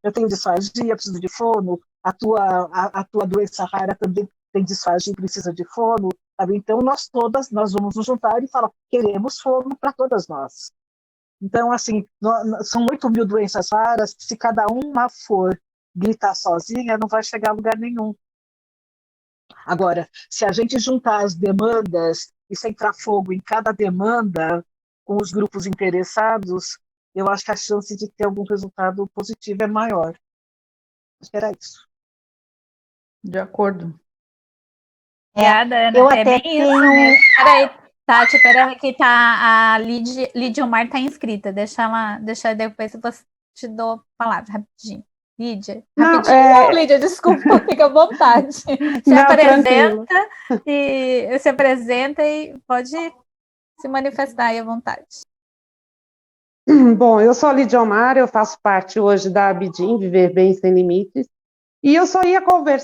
[SPEAKER 9] eu tenho disfagia, preciso de fono, a tua doença rara também tem disfagia e precisa de fono. Sabe? Então, nós vamos nos juntar e falar, queremos fono para todas nós. Então, assim, são 8.000 doenças raras, se cada uma for gritar sozinha, não vai chegar a lugar nenhum. Agora, se a gente juntar as demandas e centrar fogo em cada demanda com os grupos interessados, eu acho que a chance de ter algum resultado positivo é maior. Acho que era isso.
[SPEAKER 10] De acordo.
[SPEAKER 3] Obrigada, Ana.
[SPEAKER 5] Eu até
[SPEAKER 3] bem isso mesmo. Peraí, Tati, peraí que a Lidiomar está inscrita. Deixa depois eu te dou a palavra, rapidinho. Lídia, rapidinho. Lídia, desculpa, fica à vontade. Se apresenta e pode se manifestar aí à vontade.
[SPEAKER 11] Bom, eu sou a Lidiomar, eu faço parte hoje da Abidim, Viver Bem Sem Limites, e eu só ia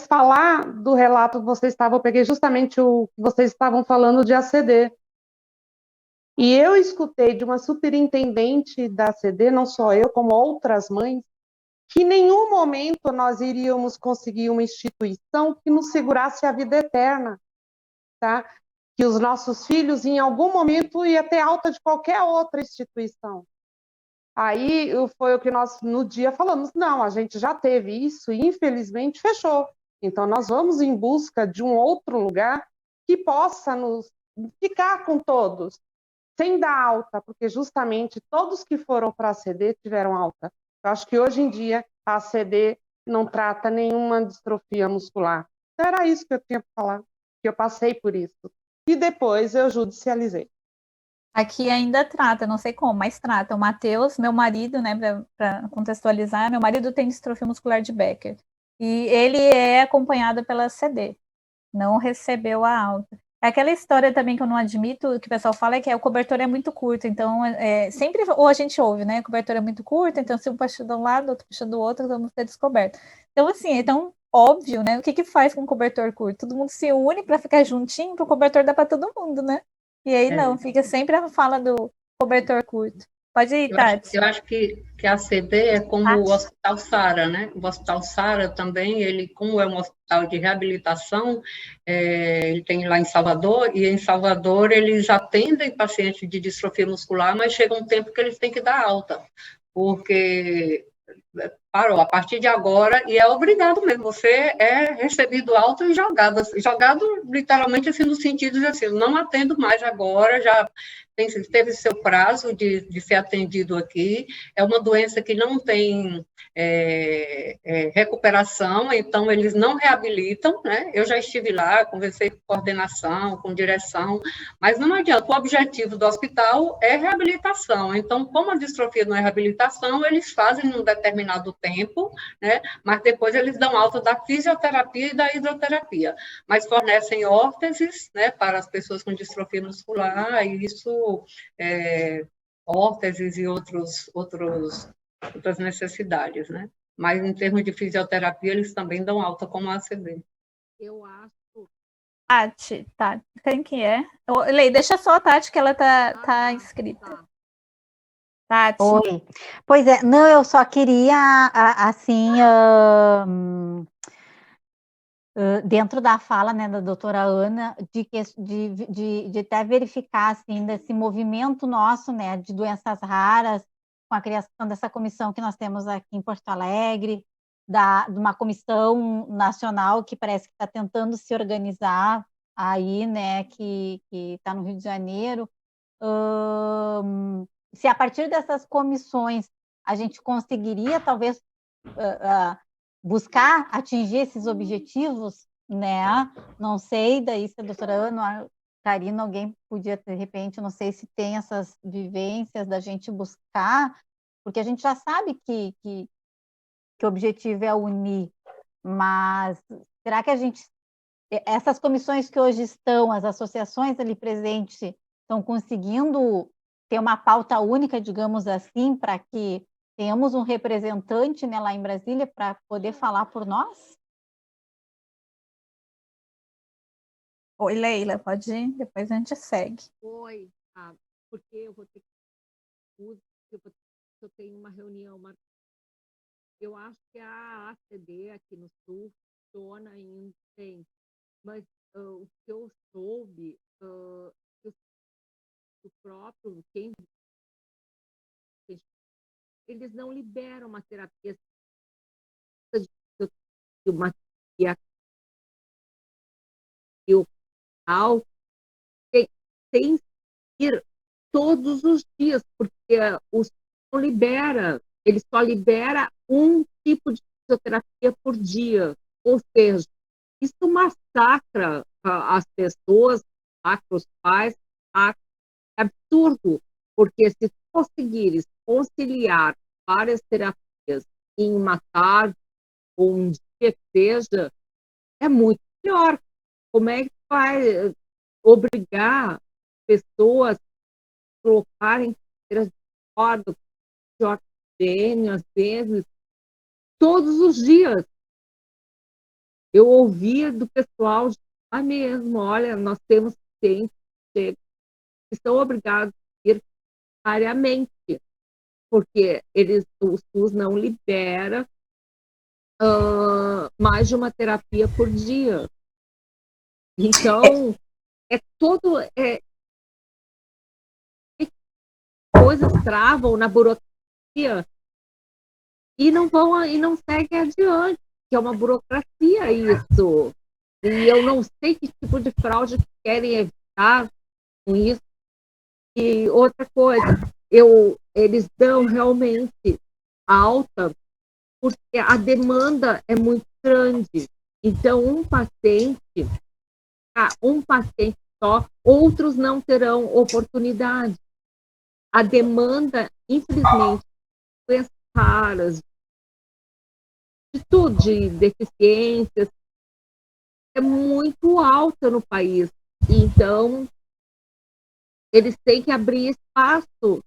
[SPEAKER 11] falar do relato que vocês estavam, eu peguei justamente o que vocês estavam falando de ACD. E eu escutei de uma superintendente da ACD, não só eu, como outras mães, que em nenhum momento nós iríamos conseguir uma instituição que nos segurasse a vida eterna, tá? Que os nossos filhos, em algum momento, iam ter alta de qualquer outra instituição. Aí foi o que nós, no dia, falamos, não, a gente já teve isso e, infelizmente, fechou. Então, nós vamos em busca de um outro lugar que possa nos ficar com todos, sem dar alta, porque justamente todos que foram para a ACD tiveram alta. Eu acho que hoje em dia a ACD não trata nenhuma distrofia muscular. Então, era isso que eu tinha para falar, que eu passei por isso. E depois eu judicializei.
[SPEAKER 3] Aqui ainda trata, não sei como, mas trata. O Matheus, meu marido, né, para contextualizar, meu marido tem distrofia muscular de Becker. E ele é acompanhado pela ACD, não recebeu a alta. É aquela história também que eu não admito, que o pessoal fala é que o cobertor é muito curto, então sempre, ou a gente ouve, né, o cobertor é muito curto, então se um puxa de um lado, outro puxa do outro, vamos ter descoberto. Então, assim, é tão óbvio, né, o que faz com o cobertor curto? Todo mundo se une para ficar juntinho, para o cobertor dar para todo mundo, né? E aí não, fica sempre a fala do cobertor curto. Pode ir,
[SPEAKER 2] Eu acho,
[SPEAKER 3] Tati.
[SPEAKER 2] eu acho que a ACD é como
[SPEAKER 3] Tati.
[SPEAKER 2] o Hospital Sara, né? O Hospital Sara também, ele, como é um hospital de reabilitação, ele tem lá em Salvador, e em Salvador eles atendem pacientes de distrofia muscular, mas chega um tempo que eles têm que dar alta, porque parou a partir de agora, e é obrigado mesmo, você é recebido alto e jogado literalmente assim, no sentido de assim, não atendo mais agora, já teve seu prazo de ser atendido aqui, é uma doença que não tem recuperação, então eles não reabilitam, né? Eu já estive lá, conversei com coordenação, com direção, mas não adianta, o objetivo do hospital é reabilitação, então como a distrofia não é reabilitação, eles fazem num determinado tempo, né? Mas depois eles dão alta da fisioterapia e da hidroterapia, mas fornecem órteses, né, para as pessoas com distrofia muscular, e isso, órteses e outras necessidades, né? Mas em termos de fisioterapia, eles também dão alta como a ACD.
[SPEAKER 1] Eu acho.
[SPEAKER 3] Tati, quem que é? Lei, deixa só a Tati, que ela tá inscrita. Tati.
[SPEAKER 5] Oi. Pois é, não, eu só queria, assim, dentro da fala, né, da doutora Ana, de até verificar, assim, desse movimento nosso, né, de doenças raras, com a criação dessa comissão que nós temos aqui em Porto Alegre, de uma comissão nacional que parece que está tentando se organizar aí, né, que está no Rio de Janeiro. Se a partir dessas comissões a gente conseguiria, talvez, buscar atingir esses objetivos, né? Não sei, daí se a doutora Ana, a Karina, alguém podia, de repente, não sei se tem essas vivências da gente buscar, porque a gente já sabe que o objetivo é unir, mas será que essas comissões que hoje estão, as associações ali presentes, estão conseguindo ter uma pauta única, digamos assim, para que tenhamos um representante, né, lá em Brasília para poder falar por nós?
[SPEAKER 3] Oi, Leila, pode ir, depois a gente segue.
[SPEAKER 1] Oi, porque eu vou ter eu tenho uma reunião. Eu acho que a ACD aqui no Sul funciona ainda bem, mas o que eu soube, o próprio, eles não liberam uma terapia tem que ir todos os dias, porque o não libera, ele só libera um tipo de fisioterapia por dia, ou seja, isso massacra as pessoas, massacra os pais, é absurdo, porque se conseguires conciliar várias terapias em uma tarde ou um dia que seja, é muito melhor. Como é que vai obrigar pessoas a colocarem cadeiras de roda, de oxigênio, às vezes, todos os dias? Eu ouvia do pessoal mesmo, olha, nós temos pacientes que são obrigados a ir diariamente, porque o SUS não libera mais de uma terapia por dia. Então, coisas travam na burocracia e não seguem adiante, que é uma burocracia isso. E eu não sei que tipo de fraude querem evitar com isso. E outra coisa, eles dão realmente alta porque a demanda é muito grande. Então, um paciente só, outros não terão oportunidade. A demanda, infelizmente, doenças raras, de tudo, de deficiências, é muito alta no país. Então, eles têm que abrir espaço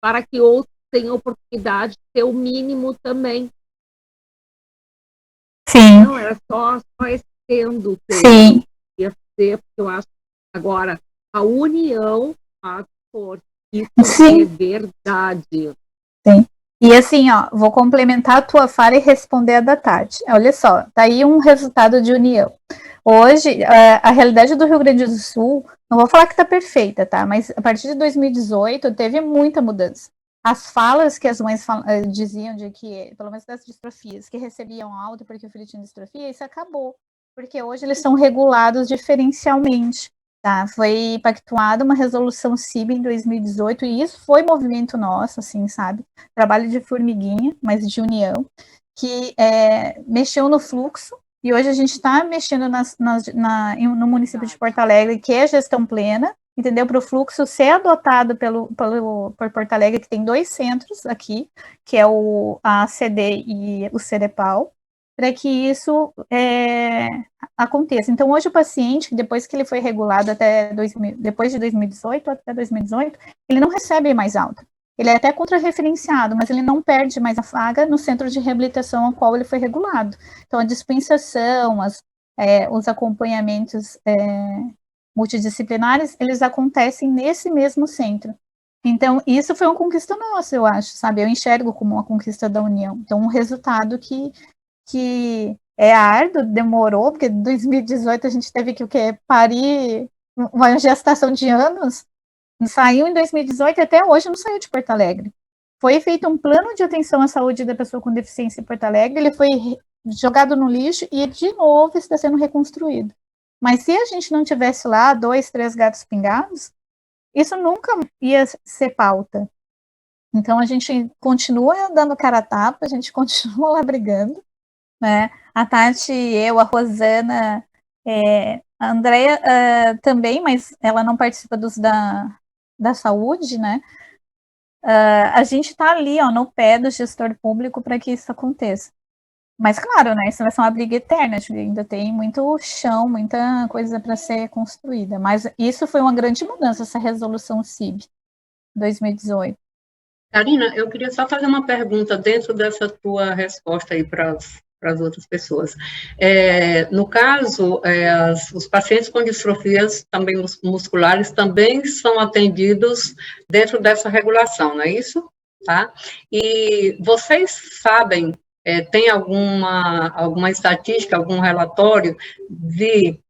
[SPEAKER 1] para que outros tenham oportunidade de ter o mínimo também.
[SPEAKER 3] Sim.
[SPEAKER 1] Não, era só estendo.
[SPEAKER 3] Sim.
[SPEAKER 1] Ia ser, porque eu acho agora a união faz força. Isso
[SPEAKER 3] Sim.
[SPEAKER 1] é verdade.
[SPEAKER 3] Sim. E assim, ó, vou complementar a tua fala e responder a da Tati. Olha só, tá aí um resultado de união. Hoje, a realidade do Rio Grande do Sul, não vou falar que tá perfeita, tá? Mas a partir de 2018 teve muita mudança. As falas que as mães diziam de que, pelo menos das distrofias, que recebiam alta porque o filho tinha distrofia, isso acabou. Porque hoje eles são regulados diferencialmente. Tá, foi pactuada uma resolução CIB em 2018 e isso foi movimento nosso, assim, sabe? Trabalho de formiguinha, mas de união, que mexeu no fluxo e hoje a gente está mexendo no município de Porto Alegre, que é gestão plena, entendeu? Para o fluxo ser adotado por Porto Alegre, que tem 2 centros aqui, que é a CD e o CDPAL, para que isso aconteça. Então, hoje o paciente, depois que ele foi regulado depois de 2018, até 2018, ele não recebe mais alta. Ele é até contrarreferenciado, mas ele não perde mais a vaga no centro de reabilitação ao qual ele foi regulado. Então, a dispensação, os acompanhamentos multidisciplinares, eles acontecem nesse mesmo centro. Então, isso foi uma conquista nossa, eu acho, sabe? Eu enxergo como uma conquista da União. Então, um resultado que é árduo, demorou, porque em 2018 a gente teve que parir uma gestação de anos, saiu em 2018 e até hoje não saiu de Porto Alegre. Foi feito um plano de atenção à saúde da pessoa com deficiência em Porto Alegre, ele foi jogado no lixo e de novo está sendo reconstruído. Mas se a gente não tivesse lá 2, 3 gatos pingados, isso nunca ia ser pauta. Então a gente continua dando cara a tapa, a gente continua lá brigando, né? A Tati, eu, a Rosana, a Andrea também, mas ela não participa dos da saúde, né? A gente está ali, ó, no pé do gestor público para que isso aconteça. Mas, claro, né, isso vai ser uma briga eterna, acho que ainda tem muito chão, muita coisa para ser construída. Mas isso foi uma grande mudança, essa resolução CIB 2018.
[SPEAKER 2] Karina, eu queria só fazer uma pergunta dentro dessa tua resposta aí para as outras pessoas. No caso, os pacientes com distrofias também musculares também são atendidos dentro dessa regulação, não é isso? Tá? E vocês sabem, tem alguma estatística, algum relatório de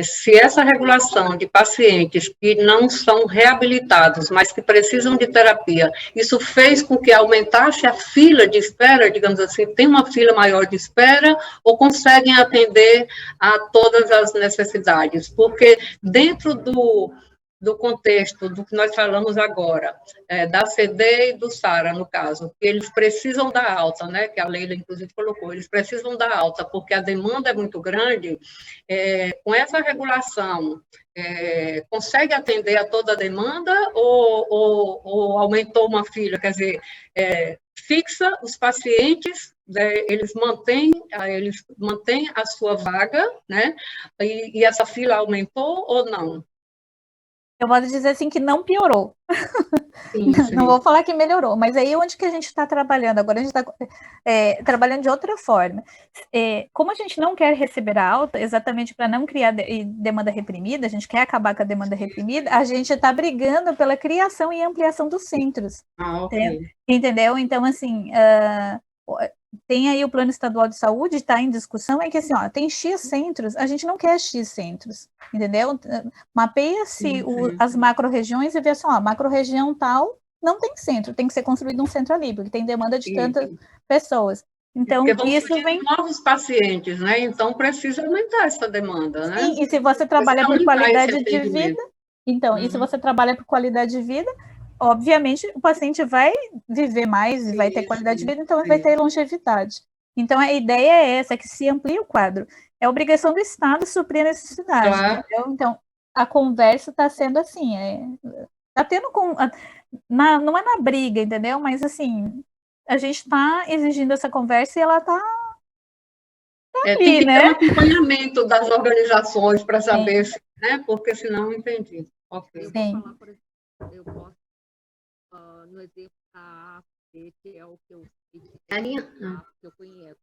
[SPEAKER 2] se essa regulação de pacientes que não são reabilitados, mas que precisam de terapia, isso fez com que aumentasse a fila de espera, digamos assim, tem uma fila maior de espera, ou conseguem atender a todas as necessidades? Porque dentro do contexto do que nós falamos agora, da CD e do SARA, no caso, que eles precisam da alta, né, que a Leila, inclusive, colocou, eles precisam da alta, porque a demanda é muito grande, com essa regulação, consegue atender a toda a demanda ou aumentou uma fila? Quer dizer, fixa os pacientes, eles mantêm a sua vaga, né, e essa fila aumentou ou não?
[SPEAKER 3] Eu vou dizer assim que não piorou.
[SPEAKER 2] Sim, sim.
[SPEAKER 3] Não vou falar que melhorou, mas aí onde que a gente está trabalhando? Agora a gente está trabalhando de outra forma. Como a gente não quer receber a alta, exatamente para não criar demanda reprimida, a gente quer acabar com a demanda reprimida, a gente está brigando pela criação e ampliação dos centros.
[SPEAKER 2] Ok.
[SPEAKER 3] Entendeu? Então, assim, tem aí o Plano Estadual de Saúde, está em discussão, é que assim, ó, tem X centros, a gente não quer X centros, entendeu? Mapeia-se as macro-regiões e vê assim, ó, macro-região tal não tem centro, tem que ser construído um centro ali, porque tem demanda de tantas pessoas. Então, isso vem...
[SPEAKER 2] novos pacientes, né? Então, precisa aumentar essa demanda, né?
[SPEAKER 3] Sim, e se você trabalha por qualidade de vida, então, e se você trabalha por qualidade de vida, obviamente, o paciente vai viver mais, vai ter qualidade de vida, então vai ter longevidade. Então, a ideia é essa, que se amplie o quadro. É obrigação do Estado suprir a necessidade, entendeu? Então, a conversa está sendo assim, está tendo não é na briga, entendeu? Mas, assim, a gente está exigindo essa conversa e ela está ali,
[SPEAKER 2] tem que
[SPEAKER 3] né?
[SPEAKER 2] ter um acompanhamento das organizações para saber, né? Porque senão não entendi.
[SPEAKER 1] Okay. Eu vou falar, por exemplo, eu posso no exemplo da AFD, que é o que eu conheço.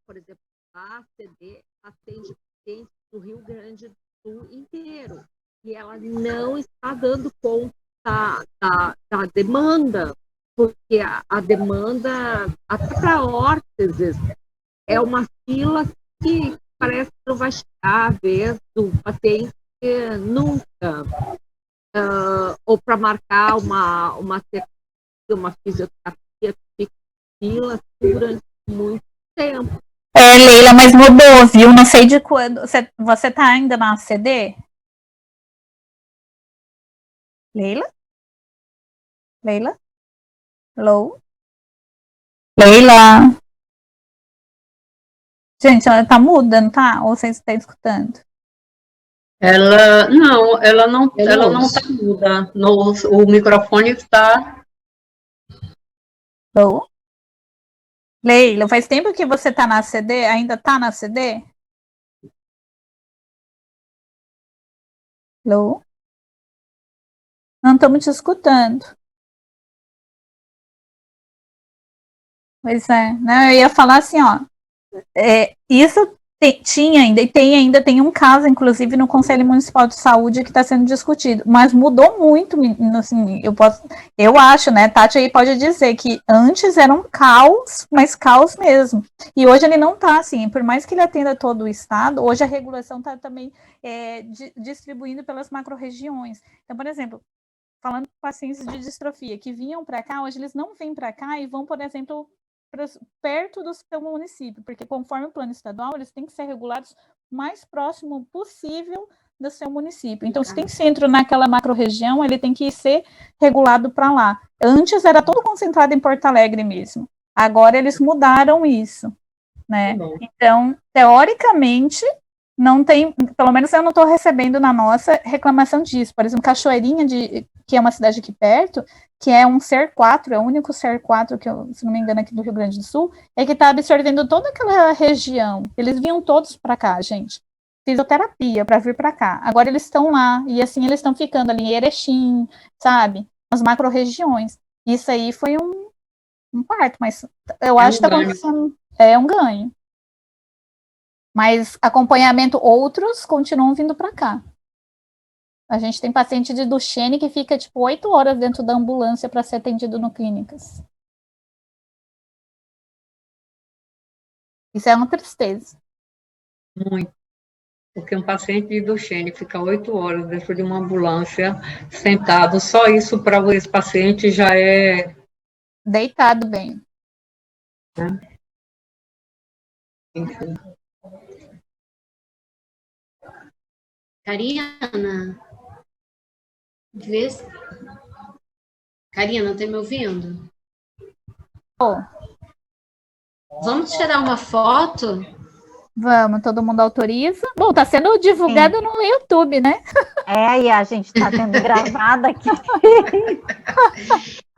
[SPEAKER 1] Por exemplo, a ACD atende pacientes do Rio Grande do Sul inteiro, e ela não está dando conta da demanda, porque a demanda, até para órteses, é uma fila que parece que não vai chegar a vez do paciente nunca, ou para marcar uma terapia, uma fisioterapia que fica em fila durante muito tempo.
[SPEAKER 3] Leila, mas mudou, viu? Não sei de quando. Você tá ainda na ACD? Leila? Leila? Hello? Leila? Gente, ela tá muda, não tá? Ou vocês estão escutando?
[SPEAKER 2] Ela não está muda. O microfone está.
[SPEAKER 3] Hello? Leila, faz tempo que você tá na ACD? Ainda tá na ACD? Hello? Não estamos te escutando. Pois é, né? Eu ia falar assim, ó. Isso tinha ainda, e tem um caso, inclusive, no Conselho Municipal de Saúde que está sendo discutido, mas mudou muito, assim, eu acho, né, Tati aí pode dizer que antes era um caos, mas caos mesmo, e hoje ele não está assim, por mais que ele atenda todo o estado, hoje a regulação está também distribuindo pelas macro-regiões. Então, por exemplo, falando com pacientes de distrofia que vinham para cá, hoje eles não vêm para cá e vão, por exemplo, perto do seu município, porque conforme o plano estadual, eles têm que ser regulados o mais próximo possível do seu município. Então, se tem centro naquela macro-região, ele tem que ser regulado para lá. Antes era todo concentrado em Porto Alegre mesmo. Agora eles mudaram isso, né? Então, teoricamente, não tem, pelo menos eu não estou recebendo na nossa reclamação disso. Por exemplo, Cachoeirinha, que é uma cidade aqui perto, que é um SER 4, é o único SER 4 que, se não me engano, aqui do Rio Grande do Sul, é que está absorvendo toda aquela região. Eles vinham todos para cá, gente. Fisioterapia para vir para cá. Agora eles estão lá, e assim eles estão ficando ali em Erechim, sabe? As macro-regiões. Isso aí foi um parto, mas eu acho que está acontecendo. É um ganho. Mas acompanhamento, outros continuam vindo para cá. A gente tem paciente de Duchenne que fica, 8 horas dentro da ambulância para ser atendido no clínicas. Isso é uma tristeza.
[SPEAKER 2] Muito. Porque um paciente de Duchenne fica 8 horas dentro de uma ambulância, sentado. Só isso para esse paciente já é...
[SPEAKER 3] Deitado bem.
[SPEAKER 2] Enfim.
[SPEAKER 8] Karina? Karina, tá me ouvindo? Vamos tirar uma foto?
[SPEAKER 3] Vamos, todo mundo autoriza? Bom, tá sendo divulgado Sim. no YouTube, né?
[SPEAKER 5] E a gente tá tendo gravado aqui.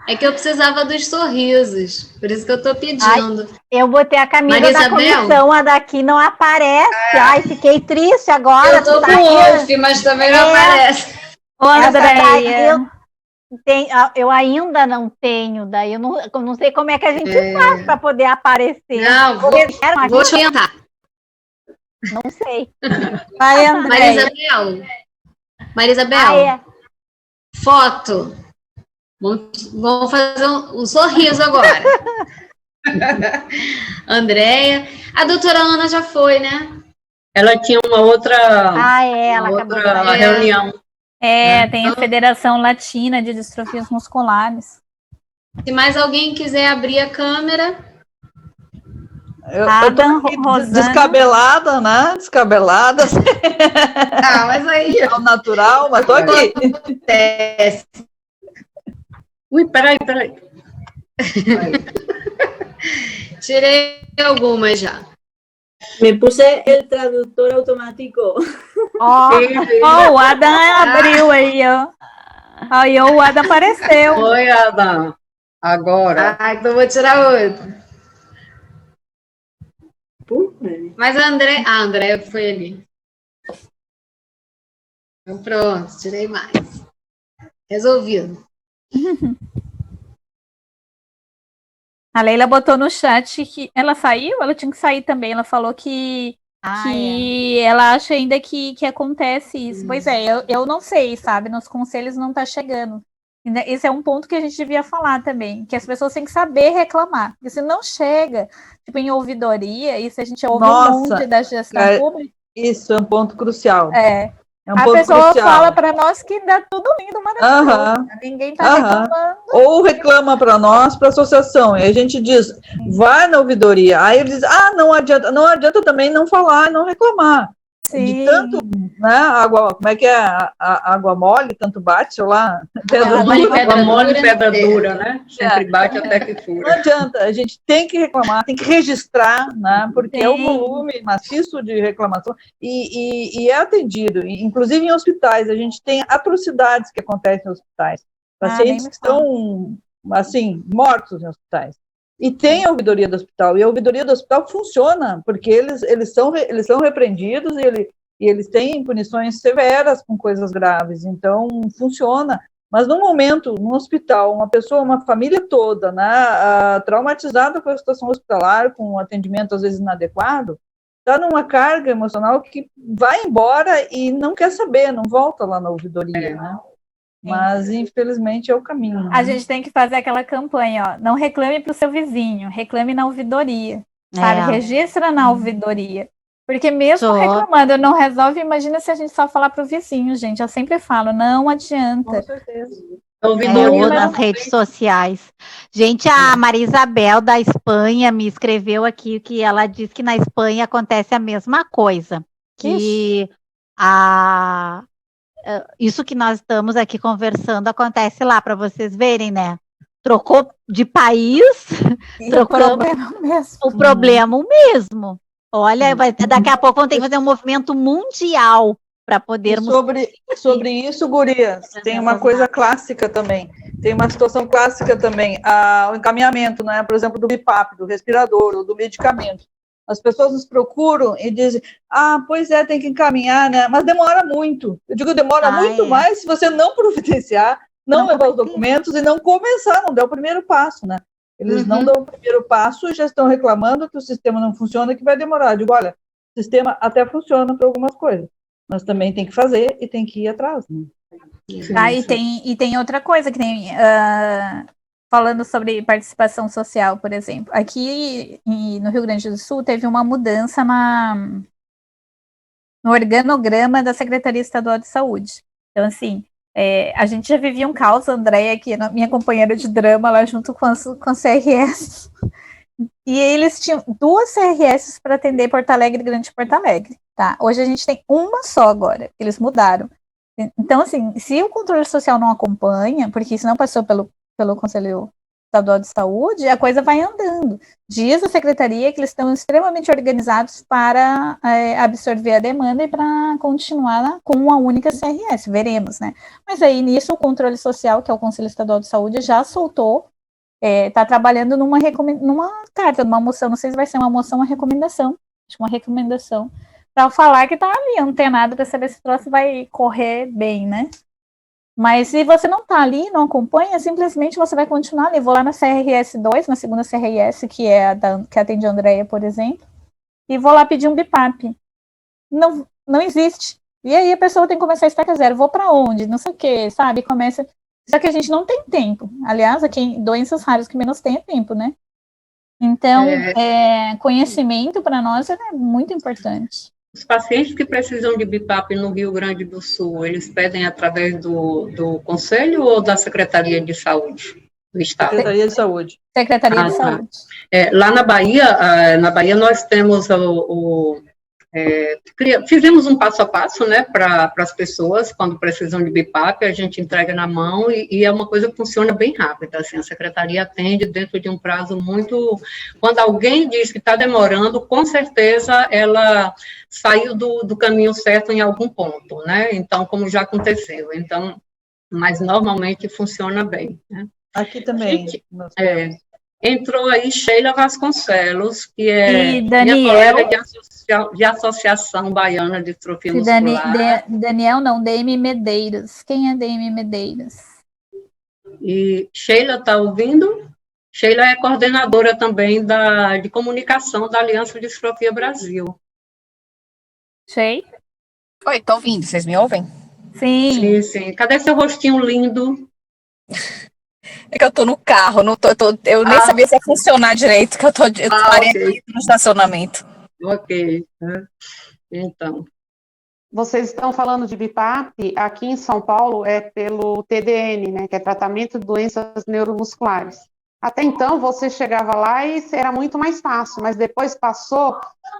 [SPEAKER 8] É que eu precisava dos sorrisos, por isso que eu tô pedindo.
[SPEAKER 5] Eu botei a camisa da comissão, a daqui não aparece. Ai, fiquei triste agora.
[SPEAKER 8] Eu tô com off, mas também não aparece.
[SPEAKER 3] Ô, Andréia.
[SPEAKER 5] Eu ainda não tenho, daí eu não sei como é que a gente faz para poder aparecer.
[SPEAKER 8] Não, vou te orientar.
[SPEAKER 5] Não sei.
[SPEAKER 3] Vai, Andréia.
[SPEAKER 8] Maria Isabel. Foto. Vamos fazer um sorriso agora. Andréia. A doutora Ana já foi, né?
[SPEAKER 2] Ela tinha uma outra,
[SPEAKER 5] ela
[SPEAKER 2] outra reunião.
[SPEAKER 3] Tem a Federação Latina de Distrofias Musculares.
[SPEAKER 8] Se mais alguém quiser abrir a câmera.
[SPEAKER 10] Eu tô descabelada, né? Descabelada.
[SPEAKER 8] Mas aí...
[SPEAKER 10] Ao natural, mas tô aqui.
[SPEAKER 8] Acontece.
[SPEAKER 2] Ui, peraí.
[SPEAKER 8] Tirei algumas já.
[SPEAKER 6] Me puse el traductor automático.
[SPEAKER 3] O Adam abriu aí, ó. Aí o Adam apareceu.
[SPEAKER 2] Oi, Adam. Agora.
[SPEAKER 8] Então vou tirar outro. Mas a André foi ali. Então, pronto, tirei mais. Resolvido.
[SPEAKER 3] A Leila botou no chat que ela saiu, ela tinha que sair também. Ela falou que ela acha ainda que acontece isso. Pois é, eu não sei, sabe? Nos conselhos não tá chegando. Esse é um ponto que a gente devia falar também, que as pessoas têm que saber reclamar. Porque se não chega, tipo, em ouvidoria, isso a gente ouve um monte da gestão pública.
[SPEAKER 10] Isso é um ponto crucial. É um
[SPEAKER 3] a
[SPEAKER 10] ponto
[SPEAKER 3] pessoa
[SPEAKER 10] crucial.
[SPEAKER 3] fala para nós que dá tudo lindo, maravilhoso. Ninguém está reclamando.
[SPEAKER 10] Ou reclama para nós, para a associação. E a gente diz, vai na ouvidoria. Aí eles dizem, não adianta também não falar, não reclamar.
[SPEAKER 3] Sim.
[SPEAKER 10] De tanto, né, água, como é que é? A água mole, tanto bate, sei lá.
[SPEAKER 2] Água mole, pedra dura, né? Sempre bate até que fura.
[SPEAKER 10] Não adianta, a gente tem que reclamar, tem que registrar, né? Porque é um volume maciço de reclamação e é atendido. Inclusive em hospitais, a gente tem atrocidades que acontecem em hospitais. Pacientes que estão, assim, mortos em hospitais. E tem a ouvidoria do hospital, e a ouvidoria do hospital funciona, porque eles são repreendidos e eles têm punições severas com coisas graves, então funciona. Mas no momento, no hospital, uma família toda, né, traumatizada com a situação hospitalar, com um atendimento às vezes inadequado, está numa carga emocional que vai embora e não quer saber, não volta lá na ouvidoria, né? Mas, infelizmente, é o caminho.
[SPEAKER 3] A gente tem que fazer aquela campanha, ó. Não reclame para o seu vizinho, reclame na ouvidoria. Sabe? Registra na ouvidoria. Porque mesmo reclamando não resolve, imagina se a gente só falar para o vizinho, gente. Eu sempre falo, não adianta.
[SPEAKER 10] Com certeza.
[SPEAKER 5] Ou nas redes sociais. Gente, a Maria Isabel da Espanha me escreveu aqui que ela diz que na Espanha acontece a mesma coisa. Que isso que nós estamos aqui conversando acontece lá, para vocês verem, né? Trocou de país, trocou o problema mesmo. Olha, daqui a pouco vão ter que fazer um movimento mundial para podermos...
[SPEAKER 10] Sobre isso, gurias, tem uma coisa clássica também. Tem uma situação clássica também, o encaminhamento, né? Por exemplo, do BIPAP, do respirador, ou do medicamento. As pessoas nos procuram e dizem, pois é, tem que encaminhar, né? Mas demora muito. Eu digo, demora muito mais se você não providenciar, não levar os documentos e não começar, não der o primeiro passo, né? Eles não dão o primeiro passo e já estão reclamando que o sistema não funciona, que vai demorar. Eu digo, olha, o sistema até funciona para algumas coisas, mas também tem que fazer e tem que ir atrás, né?
[SPEAKER 3] E tem outra coisa que tem... falando sobre participação social, por exemplo. Aqui no Rio Grande do Sul teve uma mudança no organograma da Secretaria Estadual de Saúde. Então, assim, a gente já vivia um caos, a Andréia, que é minha companheira de drama, lá junto com as CRS. E eles tinham 2 CRS para atender Porto Alegre e Grande Porto Alegre. Tá? Hoje a gente tem uma só agora, eles mudaram. Então, assim, se o controle social não acompanha, porque isso não passou pelo Conselho Estadual de Saúde, a coisa vai andando. Diz a Secretaria que eles estão extremamente organizados para absorver a demanda e para continuar com uma única CRS, veremos, né? Mas aí, nisso, o controle social, que é o Conselho Estadual de Saúde, já soltou, está trabalhando numa carta, numa moção, não sei se vai ser uma moção ou uma recomendação, acho que uma recomendação, para falar que está ali, antenado, para saber se o troço vai correr bem, né? Mas se você não está ali, não acompanha, simplesmente você vai continuar ali. Vou lá na CRS 2, na segunda CRS, que atende a Andréia, por exemplo, e vou lá pedir um BIPAP. Não existe. E aí a pessoa tem que começar a estaca zero. Vou para onde? Não sei o quê, sabe? Começa... Só que a gente não tem tempo. Aliás, aqui doenças raras que menos tem é tempo, né? Então, conhecimento para nós é muito importante.
[SPEAKER 2] Os pacientes que precisam de BIPAP no Rio Grande do Sul, eles pedem através do Conselho ou da Secretaria de Saúde do Estado?
[SPEAKER 10] Secretaria de Saúde.
[SPEAKER 3] Secretaria de Saúde.
[SPEAKER 2] Lá na Bahia nós temos fizemos um passo a passo, né, para as pessoas, quando precisam de BIPAP, a gente entrega na mão e é uma coisa que funciona bem rápido, assim, a secretaria atende dentro de um prazo muito... Quando alguém diz que está demorando, com certeza ela saiu do caminho certo em algum ponto, né, então, como já aconteceu, então, mas normalmente funciona bem, né.
[SPEAKER 10] Aqui também.
[SPEAKER 2] Entrou aí Sheila Vasconcelos, que é
[SPEAKER 3] Daniel,
[SPEAKER 2] minha colega de Associação Baiana de Distrofia Muscular.
[SPEAKER 3] Daniel não, DM Medeiros. Quem é DM Medeiros?
[SPEAKER 2] E Sheila está ouvindo? Sheila é coordenadora também de comunicação da Aliança de Distrofia Brasil.
[SPEAKER 3] Sheila?
[SPEAKER 12] Oi, estou ouvindo, vocês me ouvem?
[SPEAKER 3] Sim.
[SPEAKER 2] Sim. Cadê seu rostinho lindo?
[SPEAKER 12] É que eu tô no carro, eu nem sabia se ia funcionar direito, que eu parei aqui no estacionamento.
[SPEAKER 2] Ok. Então.
[SPEAKER 11] Vocês estão falando de BIPAP, aqui em São Paulo é pelo TDN, né, que é Tratamento de Doenças Neuromusculares. Até então, você chegava lá e era muito mais fácil, mas depois passou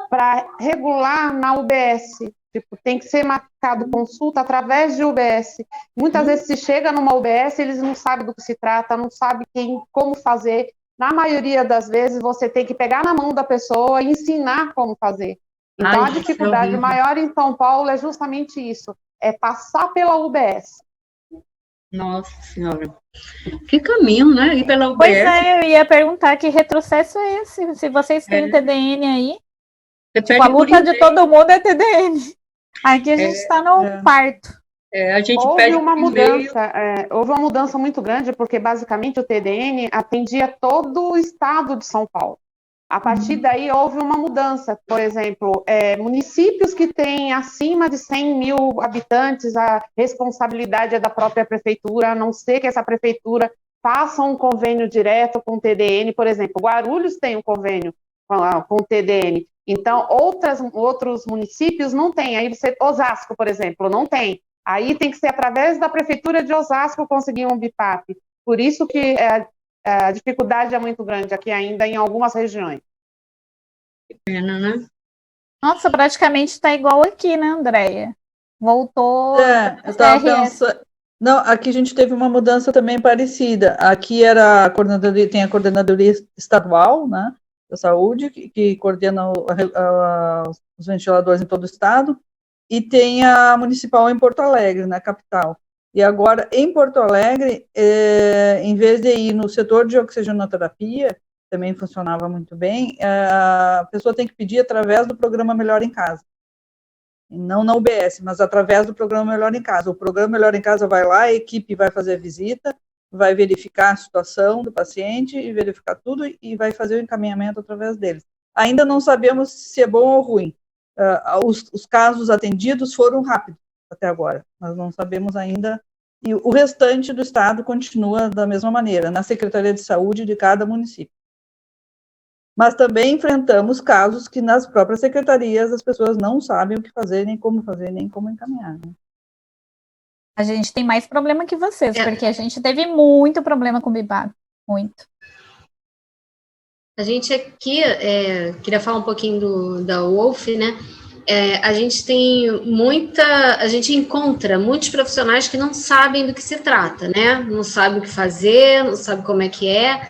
[SPEAKER 11] para regular na UBS. Tipo, tem que ser marcado consulta através de UBS. Muitas vezes se chega numa UBS, eles não sabem do que se trata, não sabem como fazer. Na maioria das vezes, você tem que pegar na mão da pessoa e ensinar como fazer. Então, a dificuldade maior em São Paulo é justamente isso, é passar pela UBS.
[SPEAKER 2] Nossa Senhora. Que caminho, né? Ir pela UBS.
[SPEAKER 3] Pois é, eu ia perguntar que retrocesso é esse, se vocês têm TDN aí. Tipo, a luta de todo mundo é TDN. Aqui a gente está no parto.
[SPEAKER 11] Houve uma mudança muito grande, porque basicamente o TDN atendia todo o estado de São Paulo. A partir daí houve uma mudança, por exemplo, municípios que têm acima de 100 mil habitantes, a responsabilidade é da própria prefeitura, a não ser que essa prefeitura faça um convênio direto com o TDN, por exemplo, Guarulhos tem um convênio com o TDN, então outros municípios não têm, aí Osasco, por exemplo, não tem, aí tem que ser através da prefeitura de Osasco conseguir um BIPAP, por isso que a dificuldade é muito grande aqui ainda em algumas regiões.
[SPEAKER 2] Que pena, né?
[SPEAKER 3] Nossa, praticamente está igual aqui, né, Andréia? Voltou.
[SPEAKER 10] Eu estava pensando. Não, aqui a gente teve uma mudança também parecida. Aqui era tem a coordenadoria estadual, né, da saúde, que coordena os ventiladores em todo o estado, e tem a municipal em Porto Alegre, na capital. E agora, em Porto Alegre, em vez de ir no setor de oxigenoterapia, também funcionava muito bem, a pessoa tem que pedir através do programa Melhor em Casa. Não na UBS, mas através do programa Melhor em Casa. O programa Melhor em Casa vai lá, a equipe vai fazer a visita, vai verificar a situação do paciente e verificar tudo e vai fazer o encaminhamento através deles. Ainda não sabemos se é bom ou ruim. Os casos atendidos foram rápidos até agora, nós não sabemos ainda, e o restante do estado continua da mesma maneira, na Secretaria de Saúde de cada município. Mas também enfrentamos casos que nas próprias secretarias as pessoas não sabem o que fazer, nem como encaminhar. Né?
[SPEAKER 3] A gente tem mais problema que vocês, porque a gente teve muito problema com o BIPAP, muito.
[SPEAKER 8] A gente aqui, queria falar um pouquinho da Wolf, né? A gente a gente encontra muitos profissionais que não sabem do que se trata, né? Não sabem o que fazer, não sabem como é que é.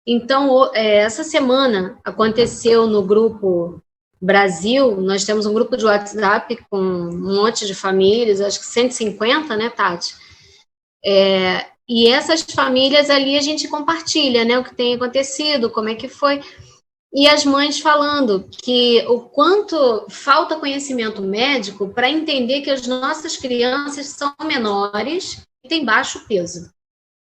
[SPEAKER 8] Então, essa semana aconteceu no Grupo Brasil, nós temos um grupo de WhatsApp com um monte de famílias, acho que 150, né, Tati? E essas famílias ali a gente compartilha, né, o que tem acontecido, como é que foi. E as mães falando que o quanto falta conhecimento médico para entender que as nossas crianças são menores e têm baixo peso.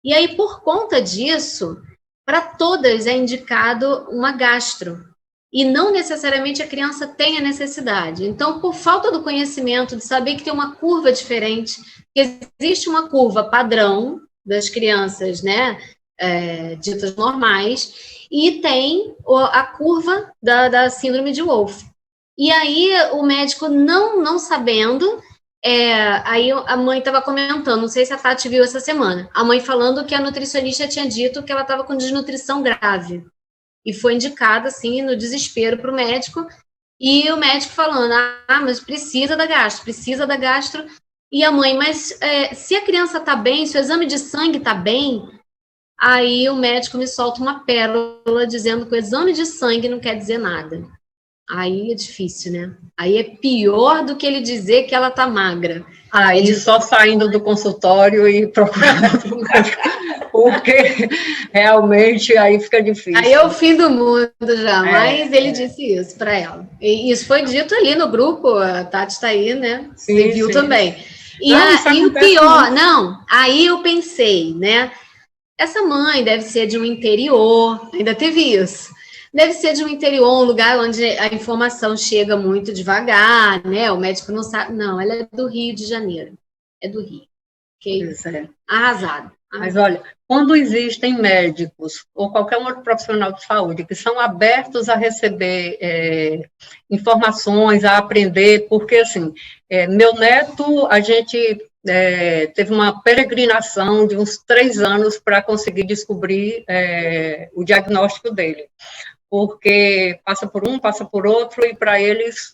[SPEAKER 8] E aí, por conta disso, para todas é indicado uma gastro. E não necessariamente a criança tem a necessidade. Então, por falta do conhecimento, de saber que tem uma curva diferente, que existe uma curva padrão das crianças, né, ditas normais, e tem a curva da síndrome de Wolff. E aí, o médico não sabendo, aí a mãe estava comentando, não sei se a Tati viu essa semana, a mãe falando que a nutricionista tinha dito que ela estava com desnutrição grave. E foi indicada, assim, no desespero para o médico, e o médico falando, mas precisa da gastro, e a mãe, mas se a criança está bem, se o exame de sangue está bem, aí o médico me solta uma pérola dizendo que o exame de sangue não quer dizer nada. Aí é difícil, né? Aí é pior do que ele dizer que ela tá magra.
[SPEAKER 2] Aí só saindo do consultório e procurando porque realmente aí fica difícil.
[SPEAKER 8] Aí é o fim do mundo já, mas ele disse isso para ela. E isso foi dito ali no grupo, a Tati está aí, né? Você viu também. E o pior, aí eu pensei, né? Essa mãe deve ser de um interior, ainda teve isso. Deve ser de um interior, um lugar onde a informação chega muito devagar, né? O médico não sabe. Não, ela é do Rio de Janeiro. É do Rio. Ok? Arrasado.
[SPEAKER 2] Mas, olha, quando existem médicos ou qualquer outro profissional de saúde que são abertos a receber informações, a aprender, porque, assim, meu neto, a gente teve uma peregrinação de uns 3 anos para conseguir descobrir o diagnóstico dele, porque passa por um, passa por outro, e para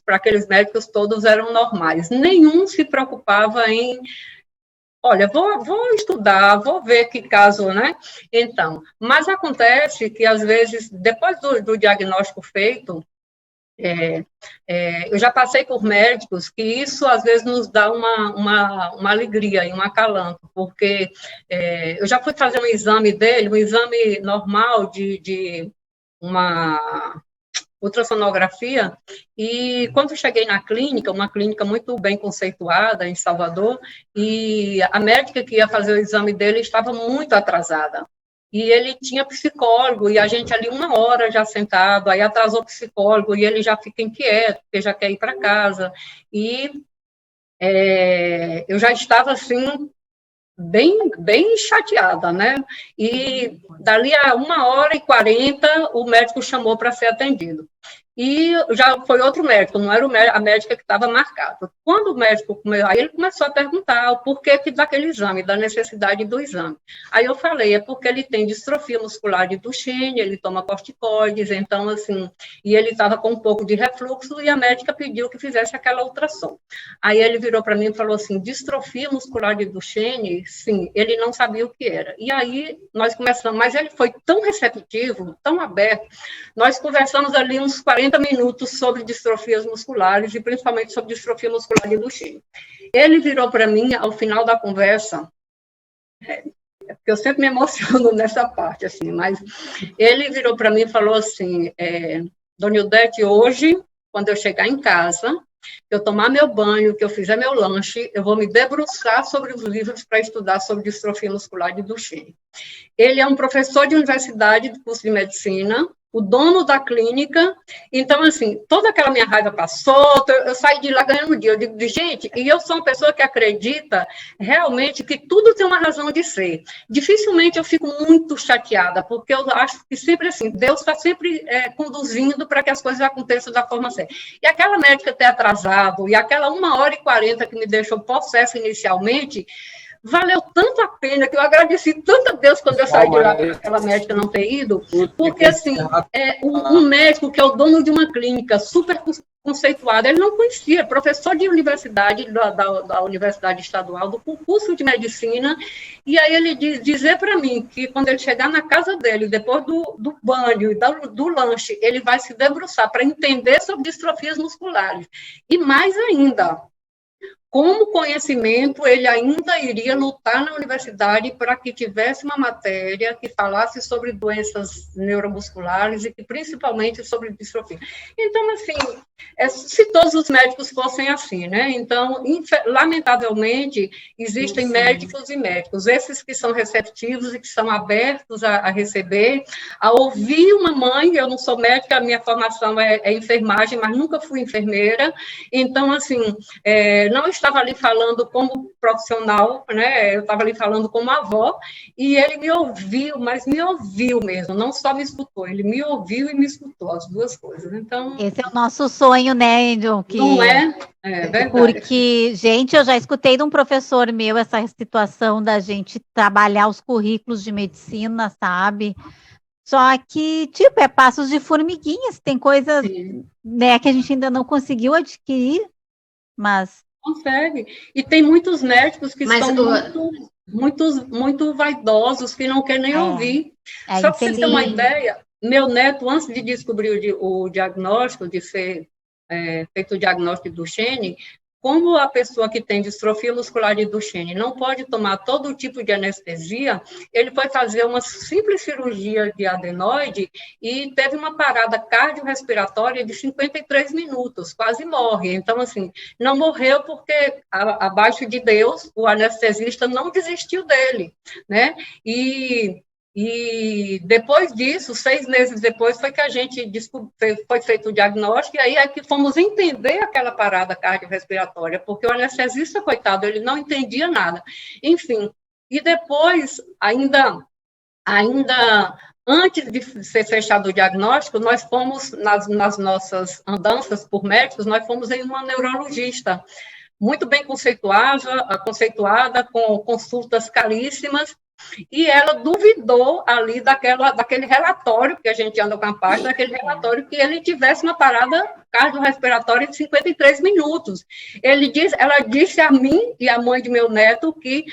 [SPEAKER 2] aqueles médicos, todos eram normais. Nenhum se preocupava em... Olha, vou estudar, vou ver que caso, né? Então, mas acontece que, às vezes, depois do diagnóstico feito, eu já passei por médicos que isso, às vezes, nos dá uma alegria e um acalanto, porque eu já fui fazer um exame dele, um exame normal de uma ultrassonografia, e quando cheguei na clínica, uma clínica muito bem conceituada em Salvador, e a médica que ia fazer o exame dele estava muito atrasada, e ele tinha psicólogo, e a gente ali 1 hora já sentado, aí atrasou o psicólogo, e ele já fica inquieto, porque já quer ir para casa, e eu já estava assim, bem chateada, né? E dali a 1h40, o médico chamou para ser atendido. E já foi outro médico, não era a médica que estava marcada. Quando o médico aí ele começou a perguntar o porquê daquele exame, da necessidade do exame. Aí eu falei, é porque ele tem distrofia muscular de Duchenne, ele toma corticoides, então, assim, e ele estava com um pouco de refluxo, e a médica pediu que fizesse aquela ultrassom. Aí ele virou para mim e falou assim, distrofia muscular de Duchenne, sim, ele não sabia o que era. E aí nós começamos, mas ele foi tão receptivo, tão aberto, nós conversamos ali uns 40 minutos sobre distrofias musculares, e principalmente sobre distrofia muscular de Duchenne. Ele virou para mim, ao final da conversa, porque eu sempre me emociono nessa parte, assim, mas ele virou para mim e falou assim, Dona Ildete, hoje, quando eu chegar em casa, que eu tomar meu banho, que eu fizer meu lanche, eu vou me debruçar sobre os livros para estudar sobre distrofia muscular de Duchenne. Ele é um professor de universidade, de curso de medicina, o dono da clínica, então, assim, toda aquela minha raiva passou, eu saí de lá ganhando o dia, eu digo, gente, e eu sou uma pessoa que acredita realmente que tudo tem uma razão de ser. Dificilmente eu fico muito chateada, porque eu acho que sempre assim, Deus está sempre conduzindo para que as coisas aconteçam da forma certa. E aquela médica ter atrasado, e aquela 1h40 que me deixou possessa inicialmente, valeu tanto a pena, que eu agradeci tanto a Deus quando eu saí de lá, aquela médica não ter ido, porque, assim, um médico que é o dono de uma clínica super conceituada, ele não conhecia, professor de universidade, da Universidade Estadual, do curso de medicina, e aí ele dizer para mim que quando ele chegar na casa dele, depois do banho e do lanche, ele vai se debruçar para entender sobre distrofias musculares. E mais ainda, como conhecimento, ele ainda iria lutar na universidade para que tivesse uma matéria que falasse sobre doenças neuromusculares e que principalmente sobre distrofia. Então, assim, se todos os médicos fossem assim, né? Então, lamentavelmente, existem médicos e médicos, esses que são receptivos e que são abertos a receber, a ouvir uma mãe. Eu não sou médica, a minha formação é enfermagem, mas nunca fui enfermeira, então, assim, não estava ali falando como profissional, né? Eu estava ali falando como avó, e ele me ouviu, mas me ouviu mesmo, não só me escutou, ele me ouviu e me escutou, as duas coisas. Então,
[SPEAKER 5] esse é o nosso sonho, né, Angel?
[SPEAKER 2] Não é? É verdade.
[SPEAKER 5] Porque, gente, eu já escutei de um professor meu essa situação da gente trabalhar os currículos de medicina, sabe? Só que, tipo, é passos de formiguinhas, tem coisas, né, que a gente ainda não conseguiu adquirir, mas...
[SPEAKER 2] Consegue. E tem muitos médicos que são muito vaidosos, que não querem nem ouvir. Só para você ter uma ideia, meu neto, antes de descobrir o diagnóstico, de ser feito o diagnóstico de Duchenne, como a pessoa que tem distrofia muscular de Duchenne não pode tomar todo tipo de anestesia, ele foi fazer uma simples cirurgia de adenoide e teve uma parada cardiorrespiratória de 53 minutos, quase morre. Então, assim, não morreu porque, abaixo de Deus, o anestesista não desistiu dele, né? E depois disso, 6 meses depois, foi que a gente foi feito o diagnóstico, e aí é que fomos entender aquela parada cardiorrespiratória, porque o anestesista, coitado, ele não entendia nada. Enfim, E depois, ainda antes de ser fechado o diagnóstico, nós fomos, nas nossas andanças por médicos, nós fomos em uma neurologista, muito bem conceituada, com consultas caríssimas, e ela duvidou ali daquele relatório, que a gente anda com a página, daquele relatório que ele tivesse uma parada cardiorrespiratória de 53 minutos. Ela disse a mim e a mãe de meu neto que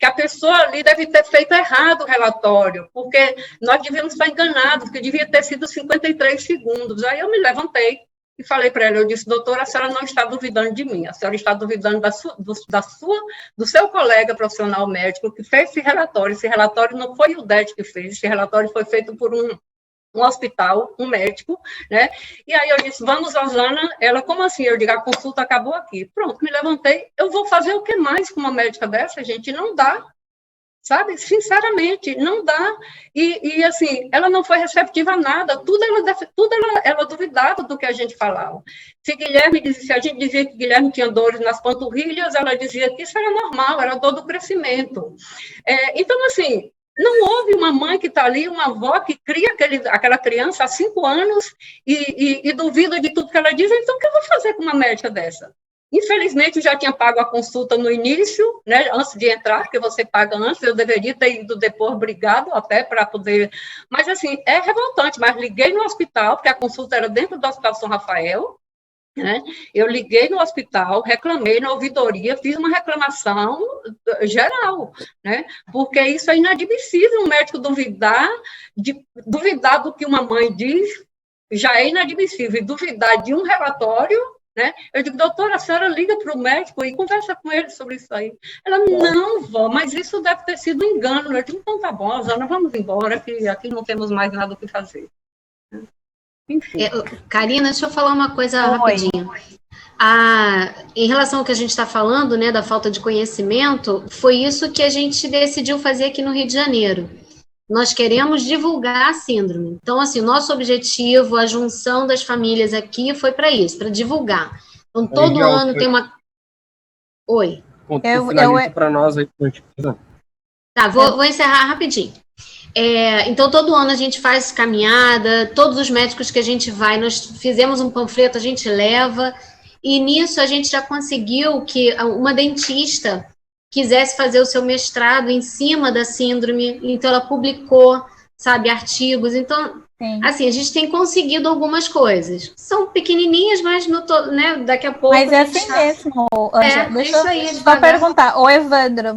[SPEAKER 2] a pessoa ali deve ter feito errado o relatório, porque nós devíamos estar enganados, que devia ter sido 53 segundos. Aí eu me levantei e falei para ela, eu disse, doutora, a senhora não está duvidando de mim, a senhora está duvidando do seu colega profissional médico que fez esse relatório não foi o DET que fez, esse relatório foi feito por um hospital, um médico, né? E aí eu disse, vamos, Rosana. Ela, como assim? Eu digo, a consulta acabou aqui. Pronto, me levantei, eu vou fazer o que mais com uma médica dessa, gente? Não dá. Sabe? Sinceramente, não dá. E assim, ela não foi receptiva a nada, tudo ela duvidava do que a gente falava. Se a gente dizia que Guilherme tinha dores nas panturrilhas, ela dizia que isso era normal, era dor do crescimento. Então, assim, não houve uma mãe que está ali, uma avó que cria aquela criança há 5 anos e duvida de tudo que ela diz, então o que eu vou fazer com uma médica dessa? Infelizmente, eu já tinha pago a consulta no início, né, antes de entrar, porque você paga antes, eu deveria ter ido depois, obrigado, até para poder... Mas, assim, é revoltante, mas liguei no hospital, porque a consulta era dentro do Hospital São Rafael, né? Eu liguei no hospital, reclamei na ouvidoria, fiz uma reclamação geral, né? Porque isso é inadmissível, um médico duvidar do que uma mãe diz, já é inadmissível, e duvidar de um relatório, né? Eu digo, doutora, a senhora liga para o médico e conversa com ele sobre isso aí. Ela, não, vó, mas isso deve ter sido um engano. Eu digo, então tá bom, Rosana, vamos embora, que aqui não temos mais nada o que fazer. Enfim.
[SPEAKER 8] Karina, deixa eu falar uma coisa rapidinho. Em relação ao que a gente está falando, né, da falta de conhecimento, foi isso que a gente decidiu fazer aqui no Rio de Janeiro. Nós queremos divulgar a síndrome. Então, assim, nosso objetivo, a junção das famílias aqui foi para isso, para divulgar. Então, todo ano tem uma... Oi.
[SPEAKER 7] Finaliza para nós aí.
[SPEAKER 8] Tá, vou encerrar rapidinho. Então, todo ano a gente faz caminhada, todos os médicos que a gente vai, nós fizemos um panfleto, a gente leva, e nisso a gente já conseguiu que uma dentista quisesse fazer o seu mestrado em cima da síndrome, então ela publicou, sabe, artigos. Então, assim, a gente tem conseguido algumas coisas. São pequenininhas, mas né, daqui a pouco...
[SPEAKER 3] Mas é assim mesmo, Ângela. Deixa eu só perguntar. Ô, Evandro,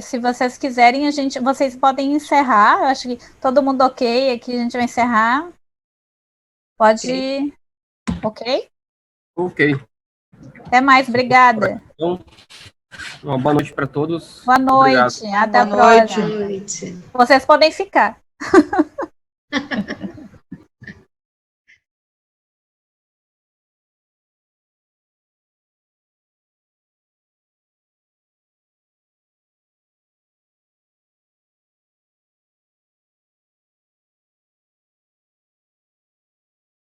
[SPEAKER 3] se vocês quiserem, vocês podem encerrar. Eu acho que todo mundo ok aqui, a gente vai encerrar. Pode ir. Ok?
[SPEAKER 7] Ok.
[SPEAKER 3] Até mais, obrigada.
[SPEAKER 7] Então, uma boa noite para todos.
[SPEAKER 3] Boa noite,
[SPEAKER 7] obrigado.
[SPEAKER 3] Até a próxima. Vocês podem ficar.